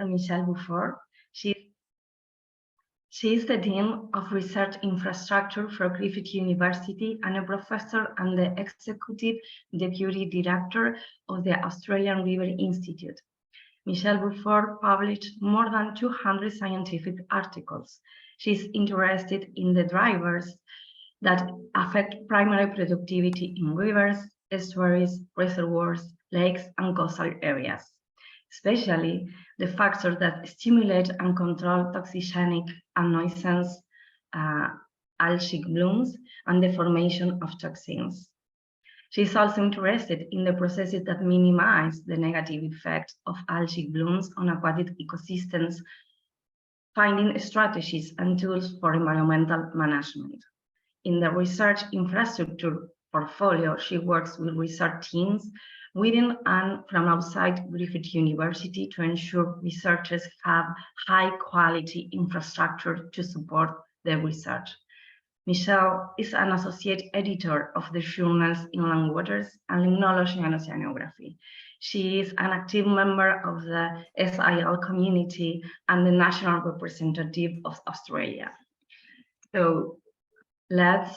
Michele Burford. She is the Dean of Research Infrastructure for Griffith University and a professor and the Executive Deputy Director of the Australian River Institute. Michele Burford published more than 200 scientific articles. She is interested in the drivers that affect primary productivity in rivers, estuaries, reservoirs, lakes, and coastal areas, especially the factors that stimulate and control toxigenic and nuisance algae blooms and the formation of toxins. She is also interested in the processes that minimize the negative effects of algae blooms on aquatic ecosystems, finding strategies and tools for environmental management. In the research infrastructure portfolio, she works with research teams within and from outside Griffith University to ensure researchers have high-quality infrastructure to support their research. Michele is an associate editor of the journals Inland Waters and Limnology and Oceanography. She is an active member of the SIL community and the national representative of Australia. So let's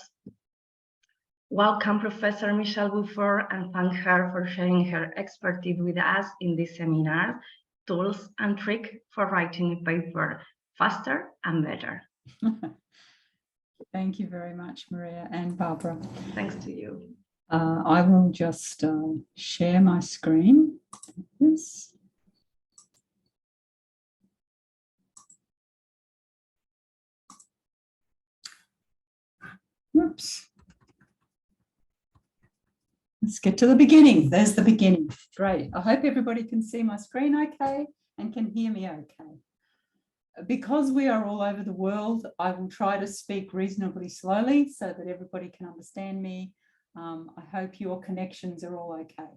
welcome Professor Michele Burford and thank her for sharing her expertise with us in this seminar, Tools and Tricks for Writing a Paper Faster and Better. Thank you very much, Maria and Barbara. Thanks to you. I will just share my screen. Yes. Whoops. Let's get to the beginning. There's the beginning. Great. I hope everybody can see my screen okay and can hear me okay. Because we are all over the world, I will try to speak reasonably slowly so that everybody can understand me. I hope your connections are all okay.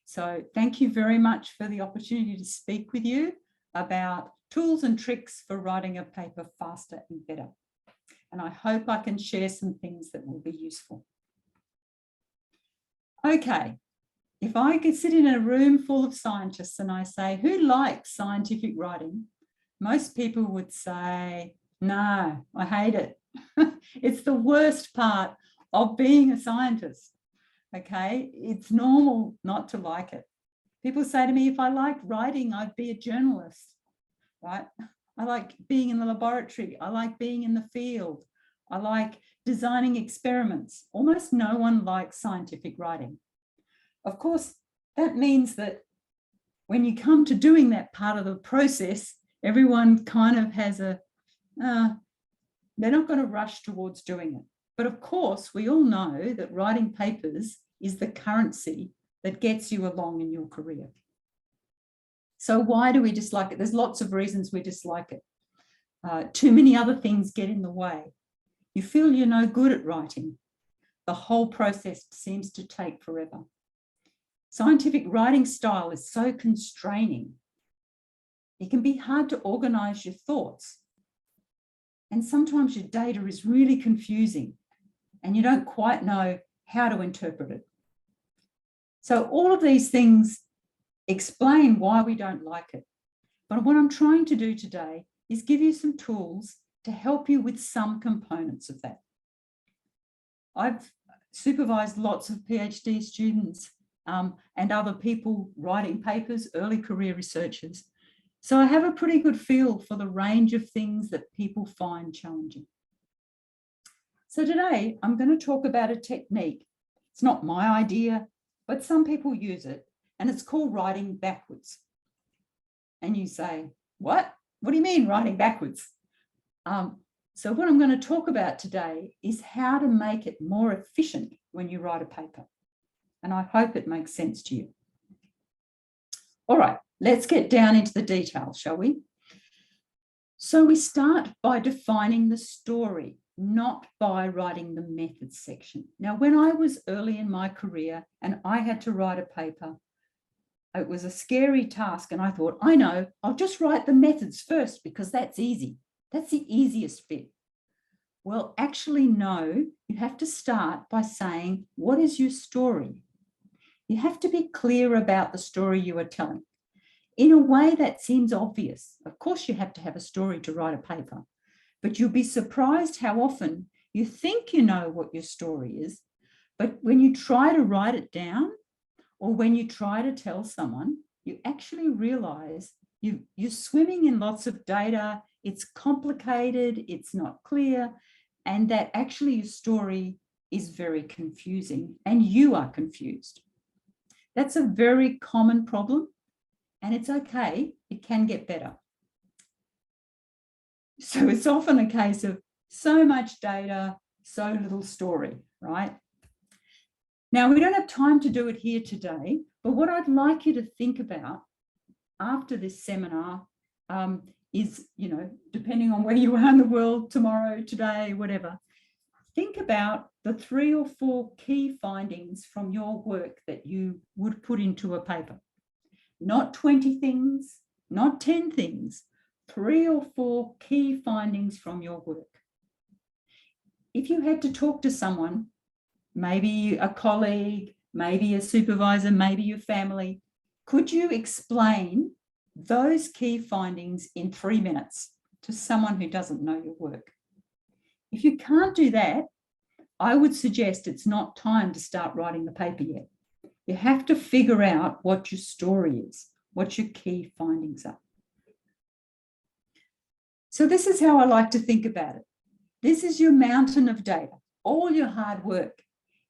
So thank you very much for the opportunity to speak with you about tools and tricks for writing a paper faster and better. And I hope I can share some things that will be useful. Okay, if I could sit in a room full of scientists and I say, who likes scientific writing? Most people would say, no, I hate it. It's the worst part of being a scientist, okay? It's normal not to like it. People say to me, if I liked writing, I'd be a journalist, right? I like being in the laboratory. I like being in the field. I like designing experiments. Almost no one likes scientific writing. Of course, that means that when you come to doing that part of the process, everyone kind of has they're not going to rush towards doing it. But of course, we all know that writing papers is the currency that gets you along in your career. So why do we dislike it? There's lots of reasons we dislike it. Too many other things get in the way. You feel you're no good at writing. The whole process seems to take forever. Scientific writing style is so constraining. It can be hard to organize your thoughts. And sometimes your data is really confusing and you don't quite know how to interpret it. So all of these things explain why we don't like it. But what I'm trying to do today is give you some tools to help you with some components of that. I've supervised lots of PhD students and other people writing papers, early career researchers. So I have a pretty good feel for the range of things that people find challenging. So today I'm going to talk about a technique. It's not my idea, but some people use it, and it's called writing backwards. And you say, what? What do you mean writing backwards? So what I'm going to talk about today is how to make it more efficient when you write a paper. And I hope it makes sense to you. All right. Let's get down into the details, shall we? So we start by defining the story, not by writing the methods section. Now, when I was early in my career and I had to write a paper, it was a scary task. And I thought, I know, I'll just write the methods first because that's easy. That's the easiest bit. Well, actually, no, you have to start by saying, what is your story? You have to be clear about the story you are telling. In a way that seems obvious. Of course, you have to have a story to write a paper, but you'll be surprised how often you think you know what your story is, but when you try to write it down or when you try to tell someone, you actually realize you're swimming in lots of data, it's complicated, it's not clear, and that actually your story is very confusing and you are confused. That's a very common problem, and it's okay, it can get better. So it's often a case of so much data, so little story, right? Now, we don't have time to do it here today, but what I'd like you to think about after this seminar is, depending on where you are in the world, tomorrow, today, whatever, think about the 3 or 4 key findings from your work that you would put into a paper. Not 20 things, not 10 things, 3 or 4 key findings from your work. If you had to talk to someone, maybe a colleague, maybe a supervisor, maybe your family, could you explain those key findings in 3 minutes to someone who doesn't know your work? If you can't do that, I would suggest it's not time to start writing the paper yet. You have to figure out what your story is, what your key findings are. So this is how I like to think about it. This is your mountain of data, all your hard work.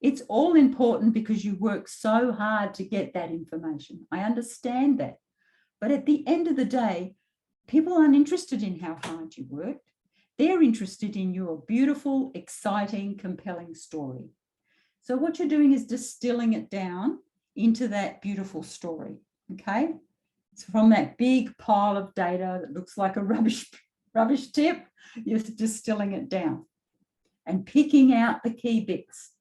It's all important because you work so hard to get that information. I understand that. But at the end of the day, people aren't interested in how hard you worked. They're interested in your beautiful, exciting, compelling story. So what you're doing is distilling it down into that beautiful story, okay? So from that big pile of data that looks like a rubbish tip, you're distilling it down and picking out the key bits.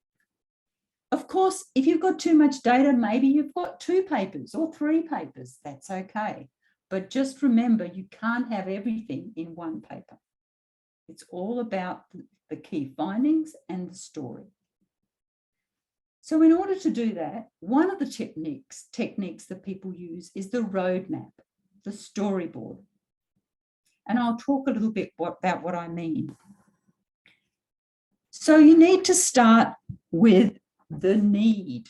Of course, if you've got too much data, maybe you've got 2 papers or 3 papers, that's okay. But just remember, you can't have everything in one paper. It's all about the key findings and the story. So in order to do that, one of the techniques that people use is the roadmap, the storyboard. And I'll talk a little bit about what I mean. So you need to start with the need.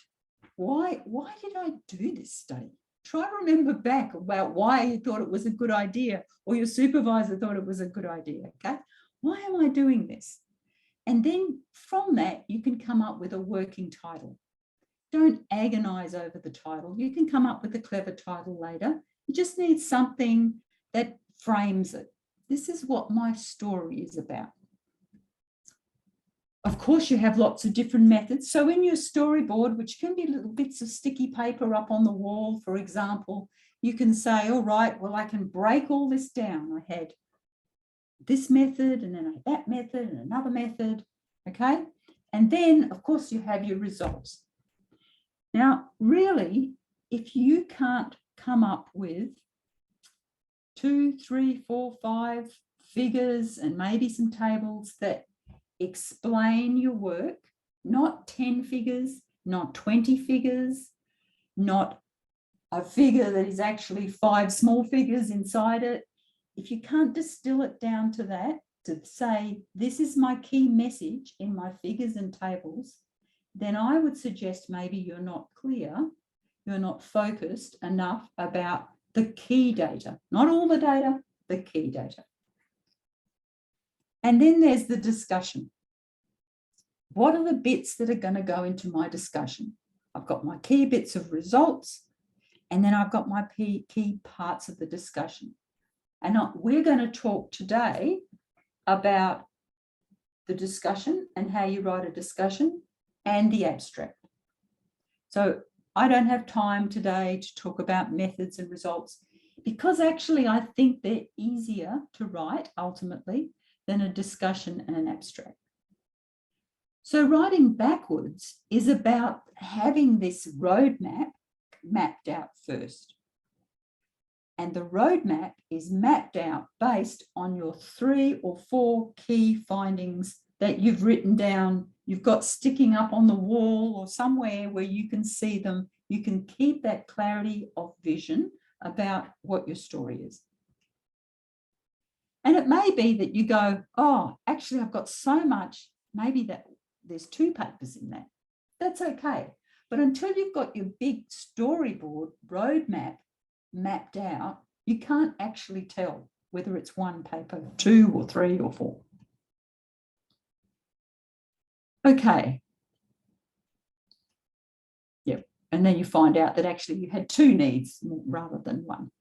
Why did I do this study? Try to remember back about why you thought it was a good idea or your supervisor thought it was a good idea, okay? Why am I doing this? And then from that, you can come up with a working title. Don't agonize over the title. You can come up with a clever title later. You just need something that frames it. This is what my story is about. Of course, you have lots of different methods. So in your storyboard, which can be little bits of sticky paper up on the wall, for example, you can say, all right, well, I can break all this down. I had this method and then I had that method and another method, okay? And then, of course, you have your results. Now, really, if you can't come up with 2, 3, 4, 5 figures and maybe some tables that explain your work, not 10 figures, not 20 figures, not a figure that is actually 5 small figures inside it. If you can't distill it down to that, to say, this is my key message in my figures and tables, then I would suggest maybe you're not clear, you're not focused enough about the key data, not all the data, the key data. And then there's the discussion. What are the bits that are going to go into my discussion? I've got my key bits of results, and then I've got my key parts of the discussion. And we're going to talk today about the discussion and how you write a discussion and the abstract. So I don't have time today to talk about methods and results because actually I think they're easier to write ultimately than a discussion and an abstract. So writing backwards is about having this roadmap mapped out first. And the roadmap is mapped out based on your 3 or 4 key findings that you've written down, you've got sticking up on the wall or somewhere where you can see them. You can keep that clarity of vision about what your story is. And it may be that you go, oh, actually, I've got so much, maybe that there's 2 papers in that. That's okay. But until you've got your big storyboard roadmap mapped out, you can't actually tell whether it's 1 paper, 2 or 3 or 4. Okay. Yep. And then you find out that actually you had 2 needs rather than 1.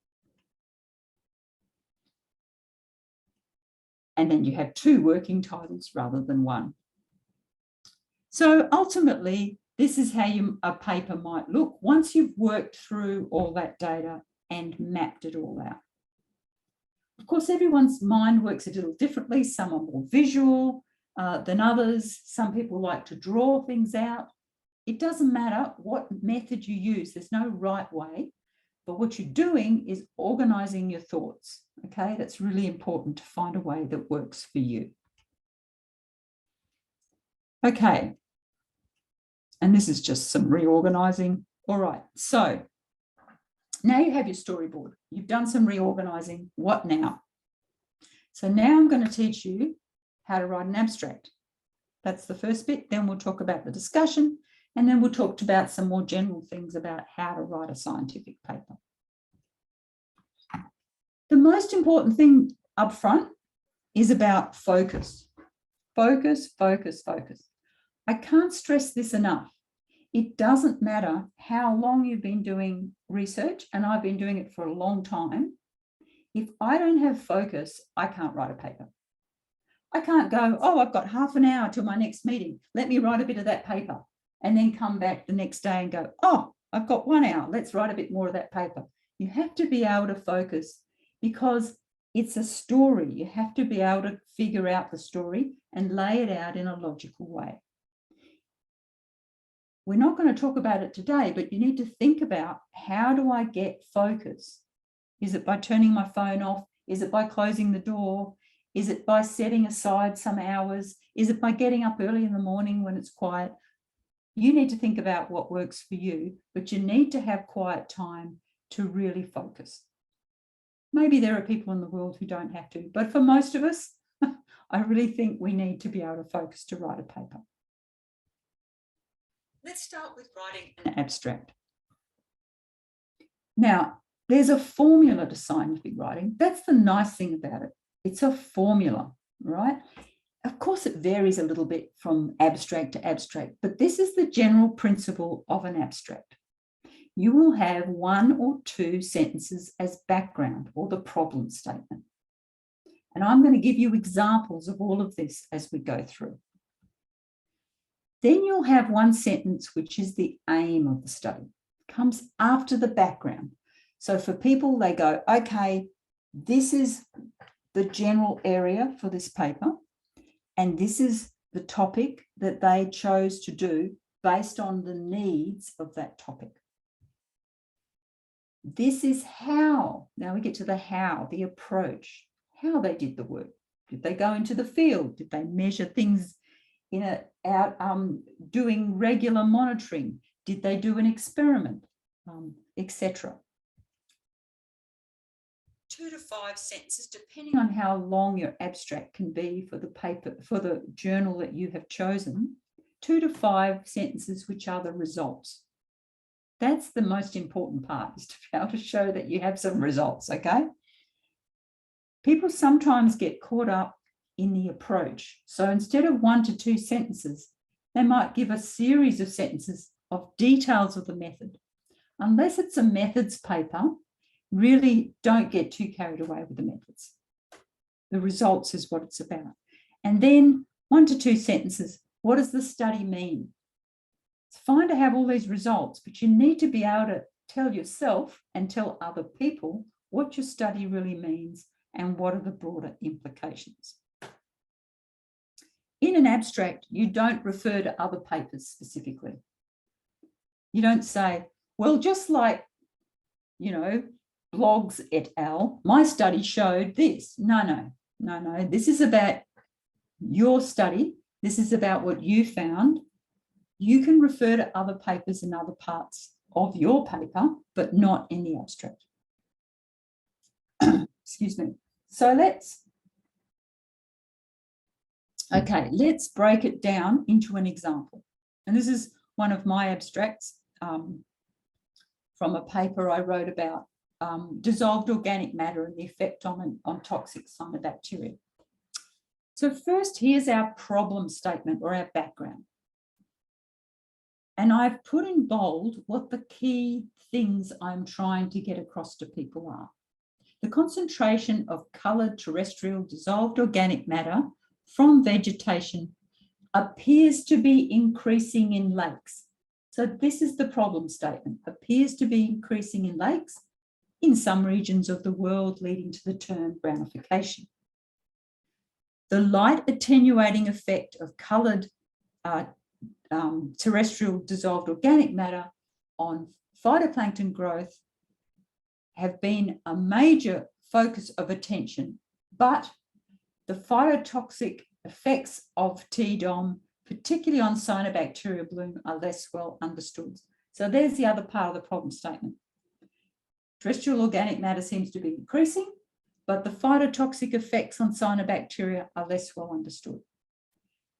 And then you have 2 working titles rather than 1. So ultimately, this is how a paper might look once you've worked through all that data and mapped it all out. Of course, everyone's mind works a little differently. Some are more visual than others. Some people like to draw things out. It doesn't matter what method you use. There's no right way. But what you're doing is organising your thoughts. Okay, that's really important to find a way that works for you. Okay. And this is just some reorganising. All right, so now you have your storyboard. You've done some reorganising. What now? So now I'm going to teach you how to write an abstract. That's the first bit. Then we'll talk about the discussion, and then we'll talk about some more general things about how to write a scientific paper. The most important thing up front is about focus. Focus, focus, focus. I can't stress this enough. It doesn't matter how long you've been doing research, and I've been doing it for a long time. If I don't have focus, I can't write a paper. I can't go, oh, I've got half an hour till my next meeting. Let me write a bit of that paper, and then come back the next day and go, oh, I've got 1 hour. Let's write a bit more of that paper. You have to be able to focus because it's a story. You have to be able to figure out the story and lay it out in a logical way. We're not going to talk about it today, but you need to think about, how do I get focus? Is it by turning my phone off? Is it by closing the door? Is it by setting aside some hours? Is it by getting up early in the morning when it's quiet? You need to think about what works for you, but you need to have quiet time to really focus. Maybe there are people in the world who don't have to, but for most of us, I really think we need to be able to focus to write a paper. Let's start with writing an abstract. Now, there's a formula to scientific writing. That's the nice thing about it. It's a formula, right? Of course, it varies a little bit from abstract to abstract, but this is the general principle of an abstract. You will have 1 or 2 sentences as background, or the problem statement. And I'm going to give you examples of all of this as we go through. Then you'll have 1 sentence, which is the aim of the study. It comes after the background. So for people, they go, okay, this is the general area for this paper, and this is the topic that they chose to do based on the needs of that topic. This is how, now we get to the how, the approach, how they did the work. Did they go into the field? Did they measure things doing regular monitoring? Did they do an experiment, etc.? 2 to 5 sentences, depending on how long your abstract can be for the paper, for the journal that you have chosen. 2 to 5 sentences, which are the results. That's the most important part, is to be able to show that you have some results, okay? People sometimes get caught up in the approach. So instead of 1 to 2 sentences, they might give a series of sentences of details of the method. Unless it's a methods paper, really don't get too carried away with the methods. The results is what it's about. And then 1 to 2 sentences, what does the study mean? It's fine to have all these results, but you need to be able to tell yourself and tell other people what your study really means and what are the broader implications. In an abstract, you don't refer to other papers specifically. You don't say, well, just like, Blogs et al., my study showed this. No. This is about your study. This is about what you found. You can refer to other papers in other parts of your paper, but not in the abstract. excuse me. So let's break it down into an example. And this is one of my abstracts from a paper I wrote about dissolved organic matter and the effect on toxic cyanobacteria. So first, here's our problem statement or our background. And I've put in bold what the key things I'm trying to get across to people are. The concentration of coloured terrestrial dissolved organic matter from vegetation appears to be increasing in lakes. So this is the problem statement, appears to be increasing in lakes in some regions of the world, leading to the term brownification. The light attenuating effect of coloured terrestrial dissolved organic matter on phytoplankton growth have been a major focus of attention, but the phytotoxic effects of TDOM, particularly on cyanobacteria bloom, are less well understood. So there's the other part of the problem statement. Terrestrial organic matter seems to be increasing, but the phytotoxic effects on cyanobacteria are less well understood.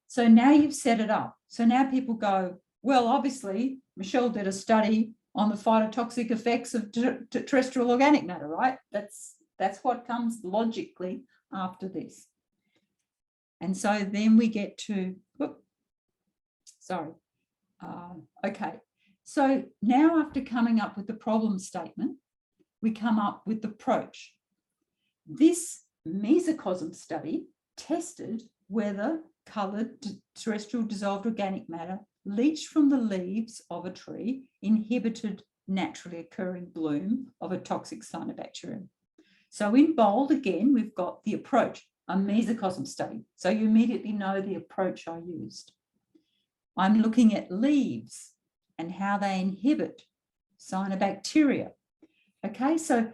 So now you've set it up. So now people go, well, obviously, Michelle did a study on the phytotoxic effects of terrestrial organic matter, right? That's what comes logically after this. And so then we get to, okay. So now after coming up with the problem statement, we come up with the approach. This mesocosm study tested whether coloured terrestrial dissolved organic matter leached from the leaves of a tree inhibited naturally occurring bloom of a toxic cyanobacterium. So in bold, again, we've got the approach, a mesocosm study. So you immediately know the approach I used. I'm looking at leaves and how they inhibit cyanobacteria. Okay, so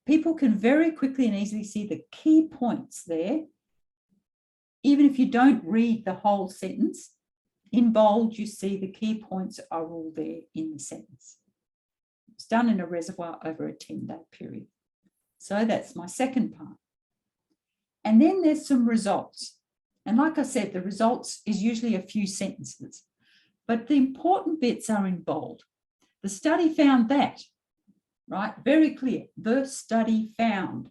people can very quickly and easily see the key points there. Even if you don't read the whole sentence, in bold, you see the key points are all there in the sentence. It's done in a reservoir over a 10-day period. So that's my second part. And then there's some results. And like I said, the results is usually a few sentences, but the important bits are in bold. The study found that, right? Very clear. The study found.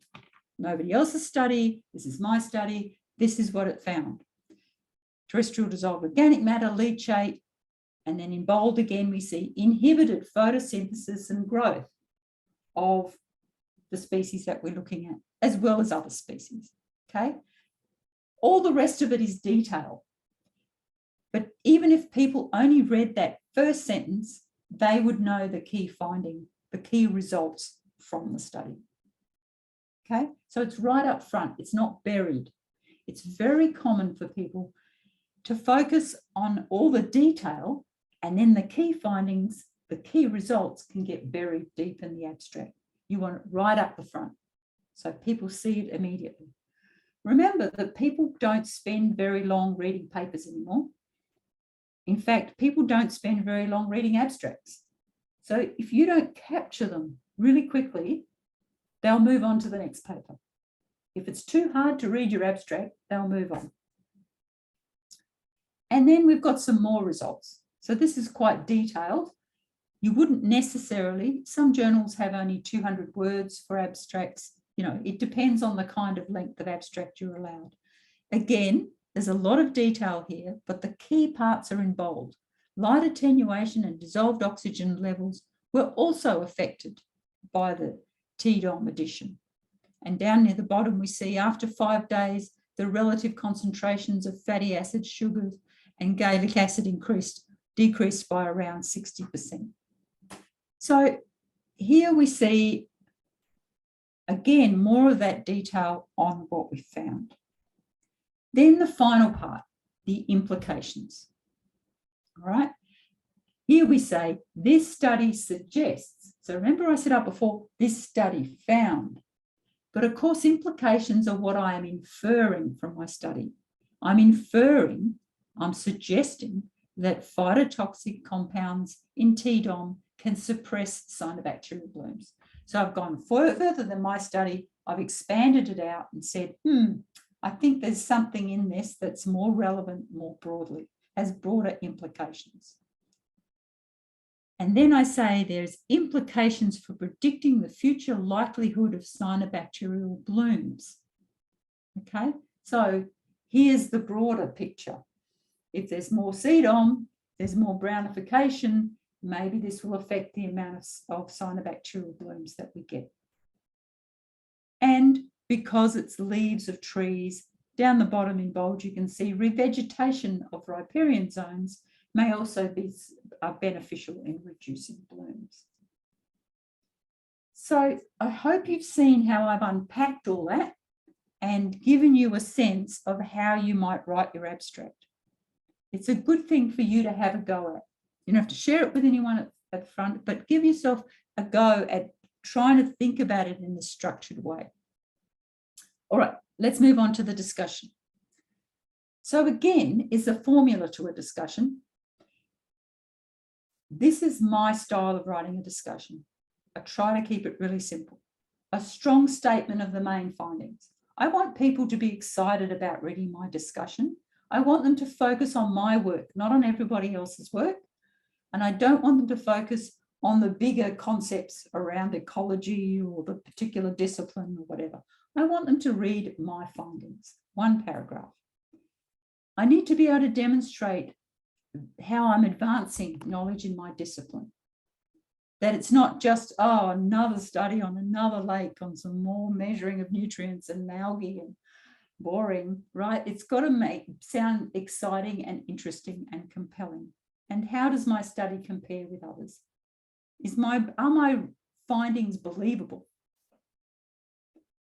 Nobody else's study. This is my study. This is what it found. Terrestrial dissolved organic matter, leachate, and then in bold again, we see inhibited photosynthesis and growth of the species that we're looking at, as well as other species, okay? All the rest of it is detail. But even if people only read that first sentence, they would know the key finding, the key results from the study, okay? So it's right up front, it's not buried. It's very common for people to focus on all the detail, and then the key findings, the key results can get buried deep in the abstract. You want it right up the front so people see it immediately. Remember that people don't spend very long reading papers anymore. In fact, people don't spend very long reading abstracts. So if you don't capture them really quickly, they'll move on to the next paper. If it's too hard to read your abstract, they'll move on. And then we've got some more results. So this is quite detailed. You wouldn't necessarily, some journals have only 200 words for abstracts. You know, it depends on the kind of length of abstract you're allowed. Again, there's a lot of detail here, but the key parts are in bold. Light attenuation and dissolved oxygen levels were also affected by the TDOM addition. And down near the bottom, we see after 5 days, the relative concentrations of fatty acids, sugars, and gallic acid decreased by around 60%. So here we see, again, more of that detail on what we found. Then the final part, the implications. All right. Here we say, this study suggests. So remember I said up before, this study found. But of course, implications are what I am inferring from my study. I'm suggesting that phytotoxic compounds in TDOM can suppress cyanobacterial blooms. So I've gone further than my study. I've expanded it out and said, I think there's something in this that's more relevant, more broadly, has broader implications. And then I say there's implications for predicting the future likelihood of cyanobacterial blooms. Okay, so here's the broader picture. If there's more CDOM, there's more brownification, maybe this will affect the amount of cyanobacterial blooms that we get. And because it's leaves of trees, down the bottom in bold, you can see revegetation of riparian zones may also be beneficial in reducing blooms. So I hope you've seen how I've unpacked all that and given you a sense of how you might write your abstract. It's a good thing for you to have a go at. You don't have to share it with anyone at the front, but give yourself a go at trying to think about it in a structured way. All right, let's move on to the discussion. So again, it's a formula to a discussion. This is my style of writing a discussion. I try to keep it really simple. A strong statement of the main findings. I want people to be excited about reading my discussion. I want them to focus on my work, not on everybody else's work. And I don't want them to focus on the bigger concepts around ecology or the particular discipline or whatever. I want them to read my findings, one paragraph. I need to be able to demonstrate how I'm advancing knowledge in my discipline. That it's not just, oh, another study on another lake on some more measuring of nutrients and algae and boring, right? It's got to sound exciting and interesting and compelling. And how does my study compare with others? Are my findings believable?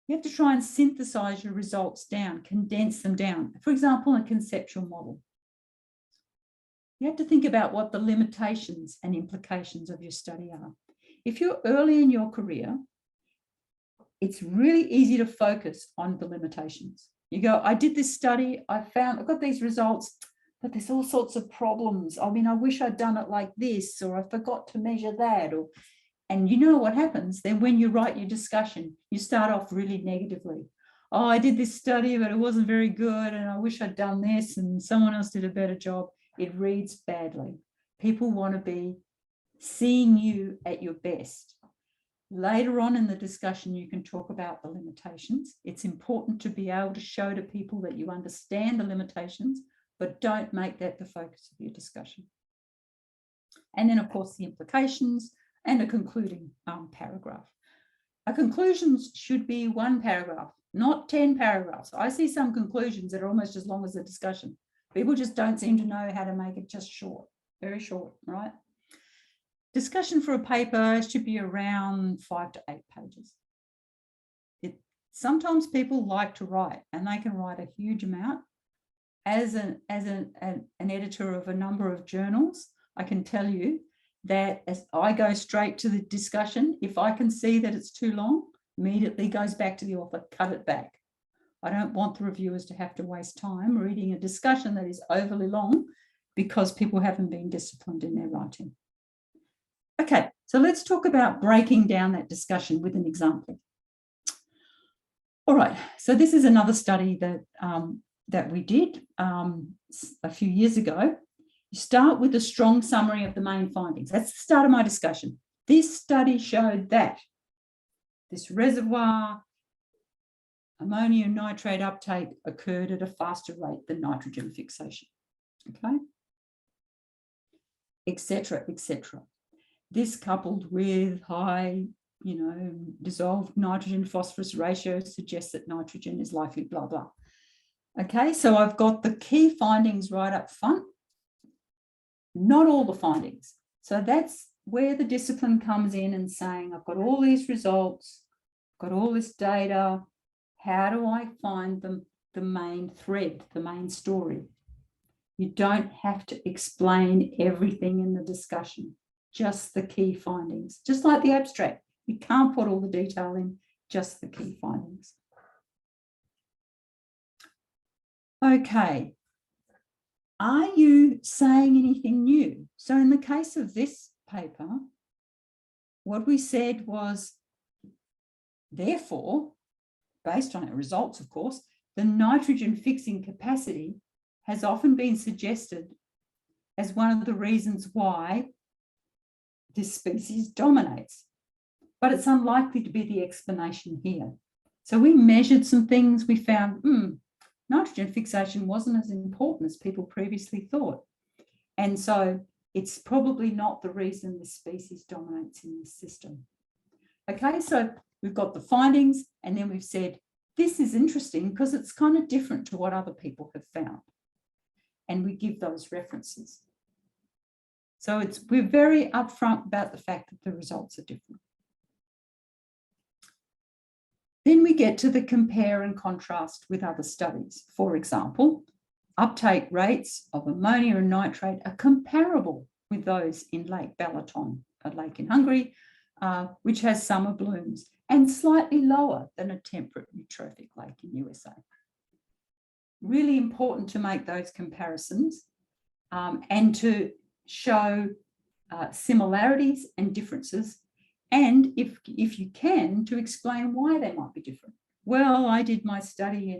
You have to try and synthesize your results down, condense them down. For example, a conceptual model. You have to think about what the limitations and implications of your study are. If you're early in your career, it's really easy to focus on the limitations. You go, I did this study, I've got these results, but there's all sorts of problems. I mean, I wish I'd done it like this, or I forgot to measure that. And you know what happens? Then when you write your discussion, you start off really negatively. Oh, I did this study, but it wasn't very good, and I wish I'd done this, and someone else did a better job. It reads badly. People want to be seeing you at your best. Later on in the discussion, you can talk about the limitations. It's important to be able to show to people that you understand the limitations, but don't make that the focus of your discussion. And then, of course, the implications and a concluding paragraph. A conclusions should be one paragraph, not 10 paragraphs. I see some conclusions that are almost as long as the discussion. People just don't seem to know how to make it just short, very short, right? Discussion for a paper should be around 5 to 8 pages. Sometimes people like to write, and they can write a huge amount. As an editor of a number of journals, I can tell you that as I go straight to the discussion, if I can see that it's too long, immediately goes back to the author, cut it back. I don't want the reviewers to have to waste time reading a discussion that is overly long because people haven't been disciplined in their writing. Okay, so let's talk about breaking down that discussion with an example. All right, so this is another study that we did a few years ago. You start with a strong summary of the main findings. That's the start of my discussion. This study showed that this reservoir ammonium nitrate uptake occurred at a faster rate than nitrogen fixation, okay? Etc., etc. This coupled with high, dissolved nitrogen phosphorus ratio suggests that nitrogen is likely blah, blah. Okay, so I've got the key findings right up front, not all the findings. So that's where the discipline comes in and saying, I've got all these results, got all this data. How do I find the main thread, the main story? You don't have to explain everything in the discussion, just the key findings. Just like the abstract, you can't put all the detail in, just the key findings. Okay, are you saying anything new? So in the case of this paper, what we said was therefore, based on our results, of course, the nitrogen fixing capacity has often been suggested as one of the reasons why this species dominates. But it's unlikely to be the explanation here. So we measured some things. We found nitrogen fixation wasn't as important as people previously thought. And so it's probably not the reason this species dominates in this system. Okay, so we've got the findings, and then we've said, this is interesting because it's kind of different to what other people have found. And we give those references. So we're very upfront about the fact that the results are different. Then we get to the compare and contrast with other studies. For example, uptake rates of ammonia and nitrate are comparable with those in Lake Balaton, a lake in Hungary, which has summer blooms, and slightly lower than a temperate eutrophic lake in USA. Really important to make those comparisons and to show similarities and differences, and if you can, to explain why they might be different. Well, I did my study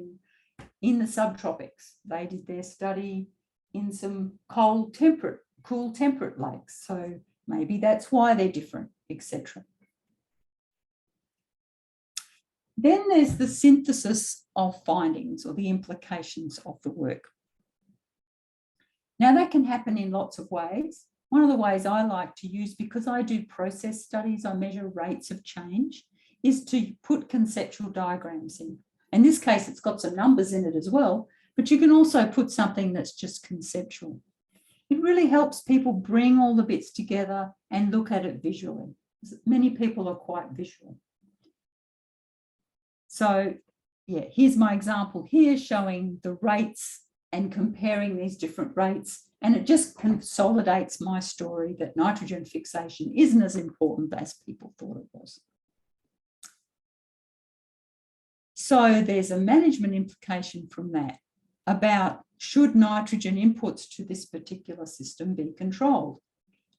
in the subtropics. They did their study in some cool temperate lakes. So maybe that's why they're different, etc. Then there's the synthesis of findings or the implications of the work. Now that can happen in lots of ways. One of the ways I like to use, because I do process studies, I measure rates of change, is to put conceptual diagrams in. In this case, it's got some numbers in it as well, but you can also put something that's just conceptual. It really helps people bring all the bits together and look at it visually. Many people are quite visual. So yeah, here's my example here showing the rates and comparing these different rates. And it just consolidates my story that nitrogen fixation isn't as important as people thought it was. So there's a management implication from that about should nitrogen inputs to this particular system be controlled?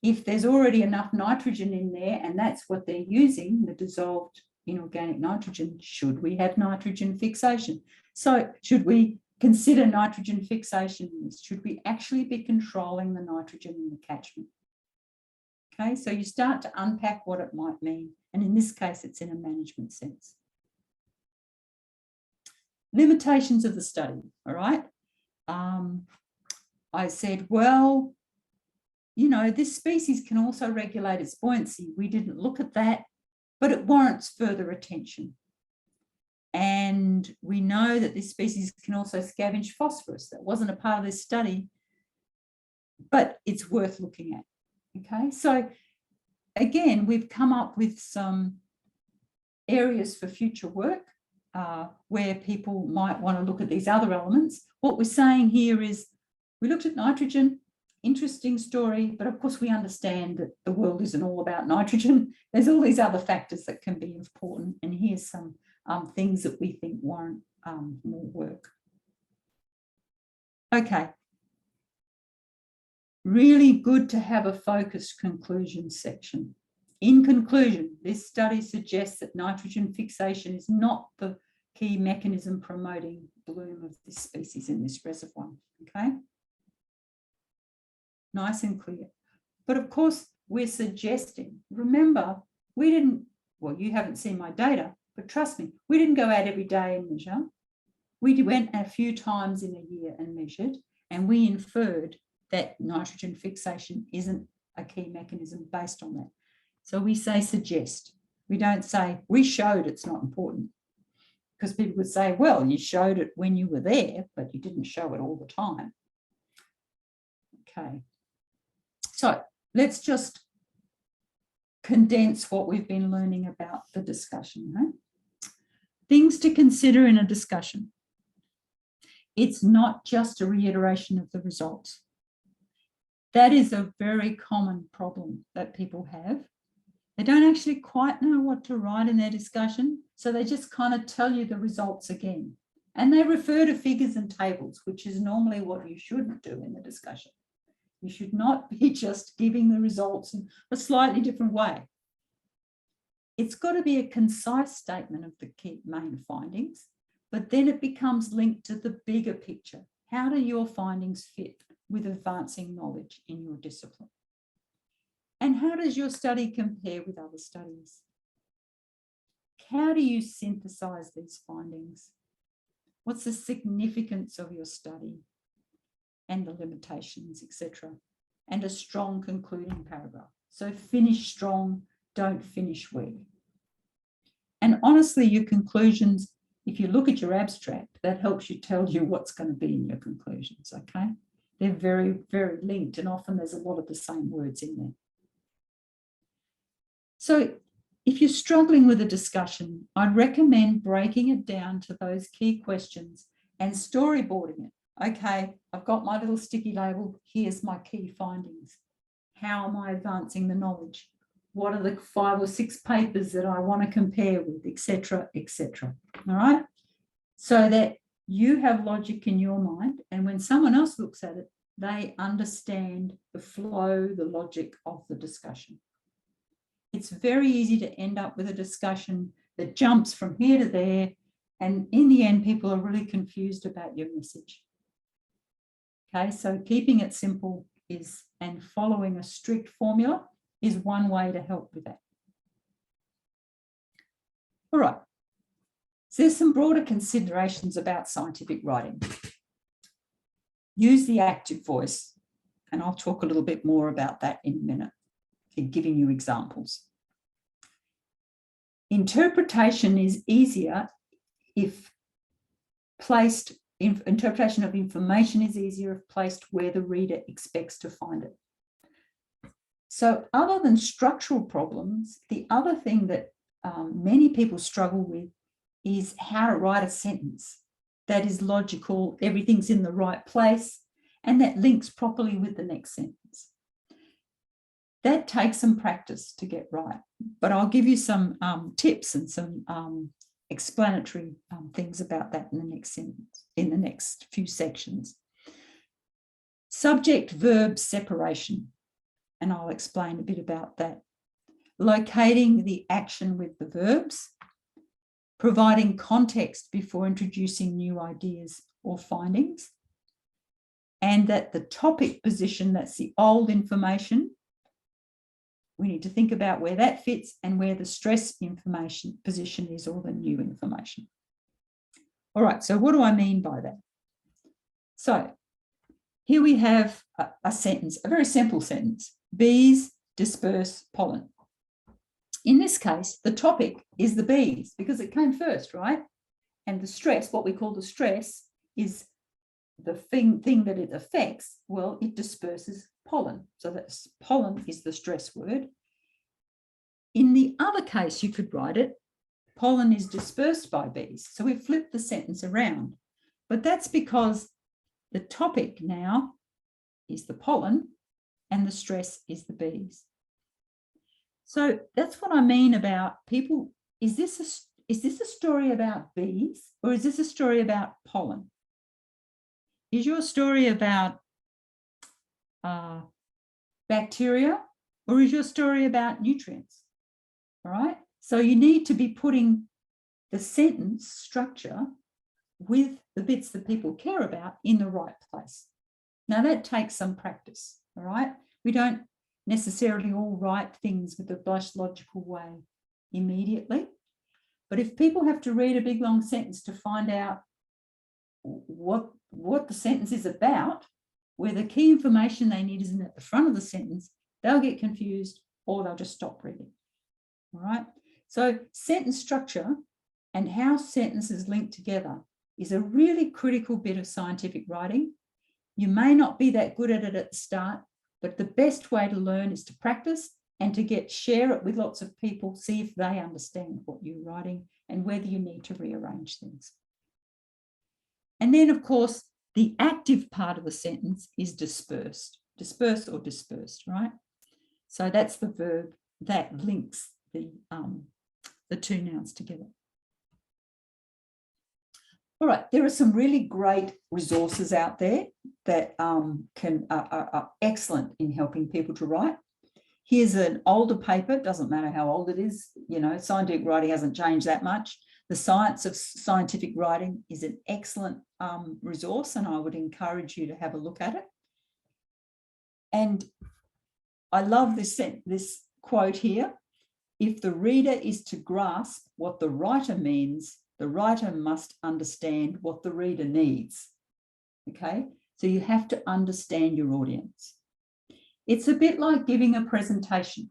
If there's already enough nitrogen in there and that's what they're using, the dissolved inorganic nitrogen, should we have nitrogen fixation? So should we consider nitrogen fixation? Should we actually be controlling the nitrogen in the catchment? Okay, so you start to unpack what it might mean. And in this case, it's in a management sense. Limitations of the study, all right? I said, well, you know, this species can also regulate its buoyancy. We didn't look at that, but it warrants further attention. And we know that this species can also scavenge phosphorus. That wasn't a part of this study, but it's worth looking at. Okay, so again, we've come up with some areas for future work where people might want to look at these other elements. What we're saying here is we looked at nitrogen, interesting story, but of course we understand that the world isn't all about nitrogen. There's all these other factors that can be important, and here's some things that we think warrant more work. Okay. Really good to have a focused conclusion section. In conclusion, this study suggests that nitrogen fixation is not the key mechanism promoting bloom of this species in this reservoir. Okay. Nice and clear. But of course, we're suggesting, remember, we didn't, well, you haven't seen my data, but trust me, we didn't go out every day and measure. We went a few times in a year and measured, and we inferred that nitrogen fixation isn't a key mechanism based on that. So we say suggest. We don't say we showed it's not important, because people would say, well, you showed it when you were there, but you didn't show it all the time. Okay. So let's just condense what we've been learning about the discussion. Right? Things to consider in a discussion. It's not just a reiteration of the results. That is a very common problem that people have. They don't actually quite know what to write in their discussion, so they just kind of tell you the results again. And they refer to figures and tables, which is normally what you shouldn't do in the discussion. You should not be just giving the results in a slightly different way. it's got to be a concise statement of the key main findings, but then it becomes linked to the bigger picture. How do your findings fit with advancing knowledge in your discipline? And how does your study compare with other studies? How do you synthesize these findings? What's the significance of your study and the limitations, etc.? And a strong concluding paragraph. So finish strong, don't finish weak. And honestly, your conclusions, if you look at your abstract, that helps you tell you what's going to be in your conclusions, okay? They're very, very linked, and often there's a lot of the same words in there. So if you're struggling with a discussion, I'd recommend breaking it down to those key questions and storyboarding it. Okay, I've got my little sticky label. Here's my key findings. How am I advancing the knowledge? What are the 5 or 6 papers that I want to compare with, etc., etc. All right? So that you have logic in your mind, and when someone else looks at it, they understand the flow, the logic of the discussion. It's very easy to end up with a discussion that jumps from here to there, and in the end, people are really confused about your message. Okay, so keeping it simple and following a strict formula is one way to help with that. All right, so there's some broader considerations about scientific writing. Use the active voice, and I'll talk a little bit more about that in a minute, in giving you examples. Interpretation is easier if placed, interpretation of information is easier if placed where the reader expects to find it. So other than structural problems, the other thing that many people struggle with is how to write a sentence that is logical, everything's in the right place, and that links properly with the next sentence. That takes some practice to get right, but I'll give you some tips and some explanatory things about that in the next sentence, in the next few sections. Subject-verb separation, and I'll explain a bit about that. Locating the action with the verbs, providing context before introducing new ideas or findings, and that the topic position, that's the old information, we need to think about where that fits and where the stress information position is, or the new information. All right, so what do I mean by that? So here we have a sentence, a very simple sentence. Bees disperse pollen. In this case, the topic is the bees because it came first, right? And the stress, what we call the stress, is the thing that it affects. Well, it disperses pollen. So that's pollen is the stress word. In the other case, you could write it, pollen is dispersed by bees. So we flip the sentence around. But that's because the topic now is the pollen and the stress is the bees. So that's what I mean about people. Is this a story about bees, or is this a story about pollen? Is your story about bacteria, or is your story about nutrients? All right. So you need to be putting the sentence structure with the bits that people care about in the right place. Now that takes some practice. All right. We don't necessarily all write things with the most logical way immediately. But if people have to read a big long sentence to find out what the sentence is about, where the key information they need isn't at the front of the sentence, they'll get confused or they'll just stop reading. All right. So sentence structure and how sentences link together is a really critical bit of scientific writing. You may not be that good at it at the start, but the best way to learn is to practice and to share it with lots of people, see if they understand what you're writing and whether you need to rearrange things. And then, of course, the active part of the sentence is dispersed or dispersed, right? So that's the verb that links the two nouns together. All right, there are some really great resources out there that are excellent in helping people to write. Here's an older paper, doesn't matter how old it is, you know, scientific writing hasn't changed that much. The Science of Scientific Writing is an excellent resource, and I would encourage you to have a look at it. And I love this quote here. If the reader is to grasp what the writer means, the writer must understand what the reader needs. Okay, so you have to understand your audience. It's a bit like giving a presentation.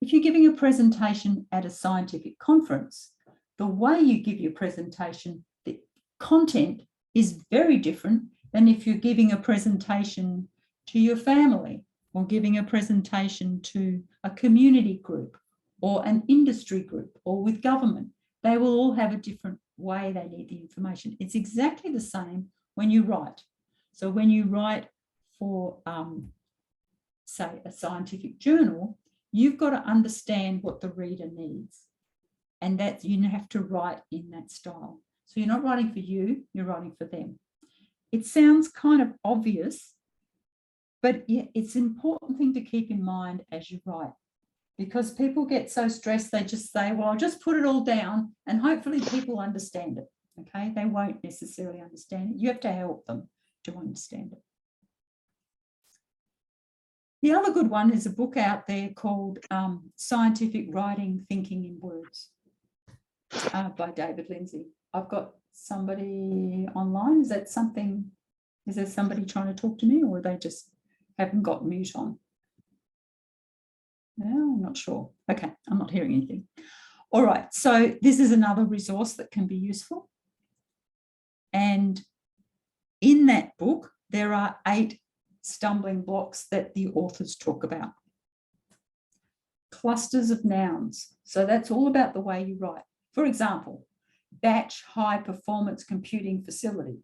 If you're giving a presentation at a scientific conference, the way you give your presentation, the content is very different than if you're giving a presentation to your family or giving a presentation to a community group or an industry group or with government. They will all have a different way they need the information. It's exactly the same when you write. So when you write for, say, a scientific journal, you've got to understand what the reader needs. And that you have to write in that style. So you're not writing for you, you're writing for them. It sounds kind of obvious, but yeah, it's an important thing to keep in mind as you write, because people get so stressed, they just say, well, I'll just put it all down and hopefully people understand it. Okay, they won't necessarily understand it. You have to help them to understand it. The other good one is a book out there called Scientific Writing, Thinking in Words by David Lindsay. I've got somebody online. Is there somebody trying to talk to me, or they just haven't got mute on? No, I'm not sure. Okay, I'm not hearing anything. All right, so this is another resource that can be useful. And in that book, there are 8 stumbling blocks that the authors talk about. Clusters of nouns. So that's all about the way you write. For example, batch high performance computing facility.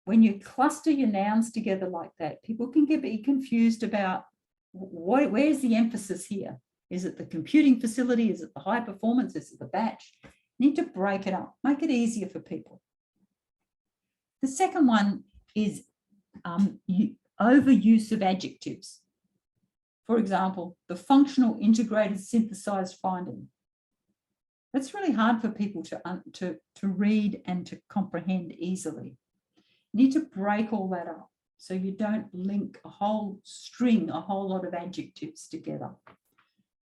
When you cluster your nouns together like that, people can be confused about where's the emphasis here? Is it the computing facility? Is it the high performance? Is it the batch? You need to break it up, make it easier for people. The second one is overuse of adjectives. For example, the functional integrated synthesized finding. That's really hard for people to read and to comprehend easily. You need to break all that up so you don't link a whole lot of adjectives together.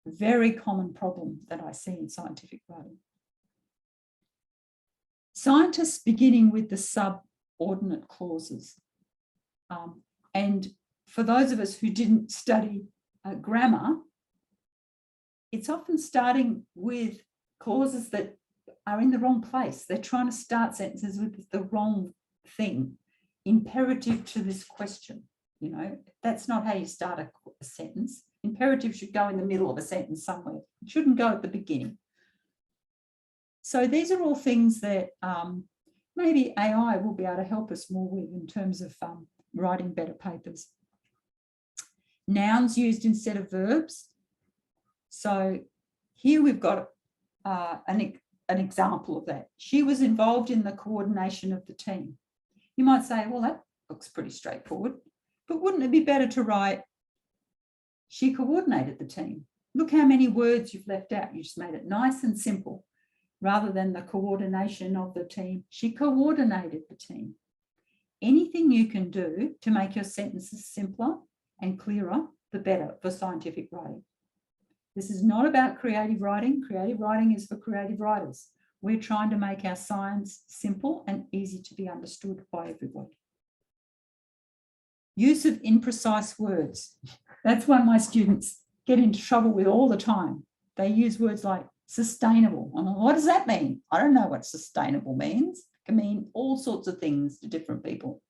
Very common problem that I see in scientific writing. Scientists beginning with the subordinate clauses. And for those of us who didn't study grammar, it's often starting with clauses that are in the wrong place. They're trying to start sentences with the wrong thing. Imperative to this question, you know, that's not how you start a sentence. Imperative should go in the middle of a sentence somewhere. It shouldn't go at the beginning. So these are all things that maybe AI will be able to help us more with in terms of writing better papers. Nouns used instead of verbs. So here we've got an example of that. She was involved in the coordination of the team. You might say, well, that looks pretty straightforward, but wouldn't it be better to write, she coordinated the team? Look how many words you've left out. You just made it nice and simple. Rather than the coordination of the team, she coordinated the team. Anything you can do to make your sentences simpler and clearer, the better for scientific writing. This is not about creative writing. Creative writing is for creative writers. We're trying to make our science simple and easy to be understood by everybody. Use of imprecise words. That's one my students get into trouble with all the time. They use words like sustainable. What does that mean? I don't know what sustainable means. It can mean all sorts of things to different people.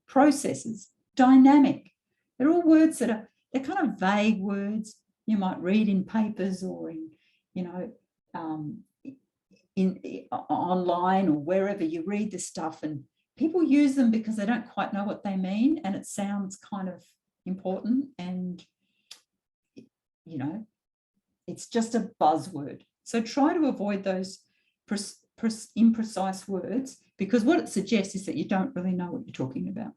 Processes, dynamic. They're all words that they're kind of vague words you might read in papers or in, you know, online or wherever you read this stuff, and people use them because they don't quite know what they mean, and it sounds kind of important, and you know, it's just a buzzword. So try to avoid those imprecise words, because what it suggests is that you don't really know what you're talking about.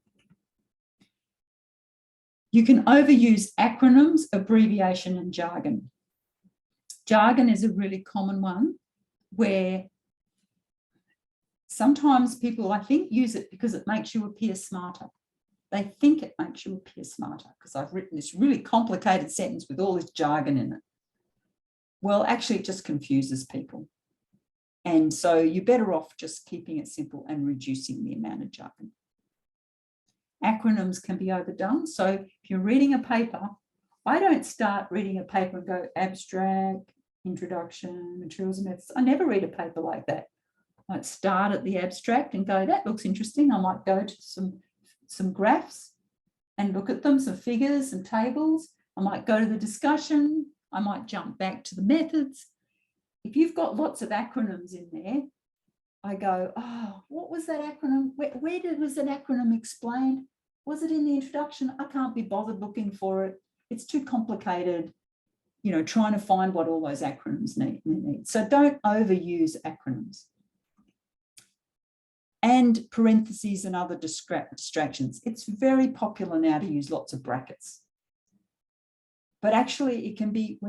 You can overuse acronyms, abbreviation, and jargon. Jargon is a really common one where sometimes people, I think, use it because it makes you appear smarter. They think it makes you appear smarter because I've written this really complicated sentence with all this jargon in it. Well, actually, it just confuses people. And so you're better off just keeping it simple and reducing the amount of jargon. Acronyms can be overdone. So if you're reading a paper, I don't start reading a paper and go abstract, introduction, materials and methods. I never read a paper like that. I might start at the abstract and go, that looks interesting. I might go to some graphs and look at them, some figures and tables. I might go to the discussion. I might jump back to the methods. If you've got lots of acronyms in there, I go, oh, what was that acronym? Where was that acronym explained? Was it in the introduction? I can't be bothered looking for it. It's too complicated, trying to find what all those acronyms need. So don't overuse acronyms. And parentheses and other distractions. It's very popular now to use lots of brackets. But actually it can be,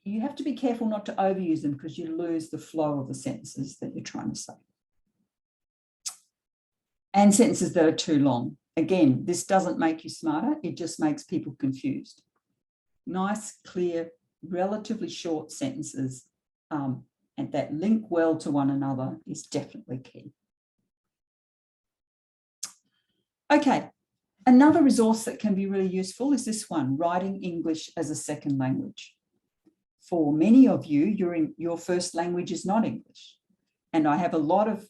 you have to be careful not to overuse them because you lose the flow of the sentences that you're trying to say. And sentences that are too long. Again, this doesn't make you smarter, it just makes people confused. Nice, clear, relatively short sentences and that link well to one another is definitely key. Okay, another resource that can be really useful is this one, Writing English as a Second Language. For many of you, your first language is not English. And I have a lot of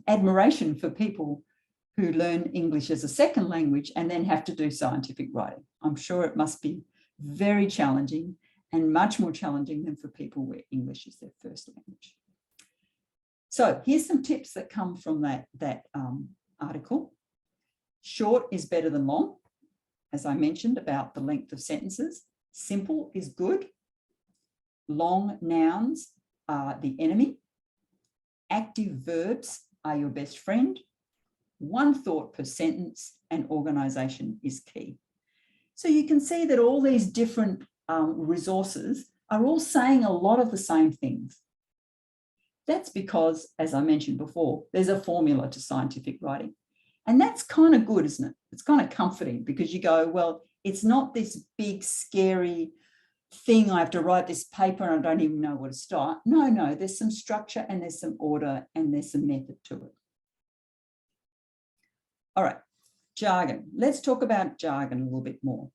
admiration for people who learn English as a second language and then have to do scientific writing. I'm sure it must be very challenging and much more challenging than for people where English is their first language. So here's some tips that come from that article. Short is better than long, as I mentioned about the length of sentences. Simple is good. Long nouns are the enemy. Active verbs are your best friend. One thought per sentence and organisation is key. So you can see that all these different resources are all saying a lot of the same things. That's because, as I mentioned before, there's a formula to scientific writing. And that's kind of good, isn't it? It's kind of comforting because you go, well, it's not this big, scary thing. I have to write this paper and I don't even know where to start. No, there's some structure and there's some order and there's some method to it. All right, jargon. Let's talk about jargon a little bit more.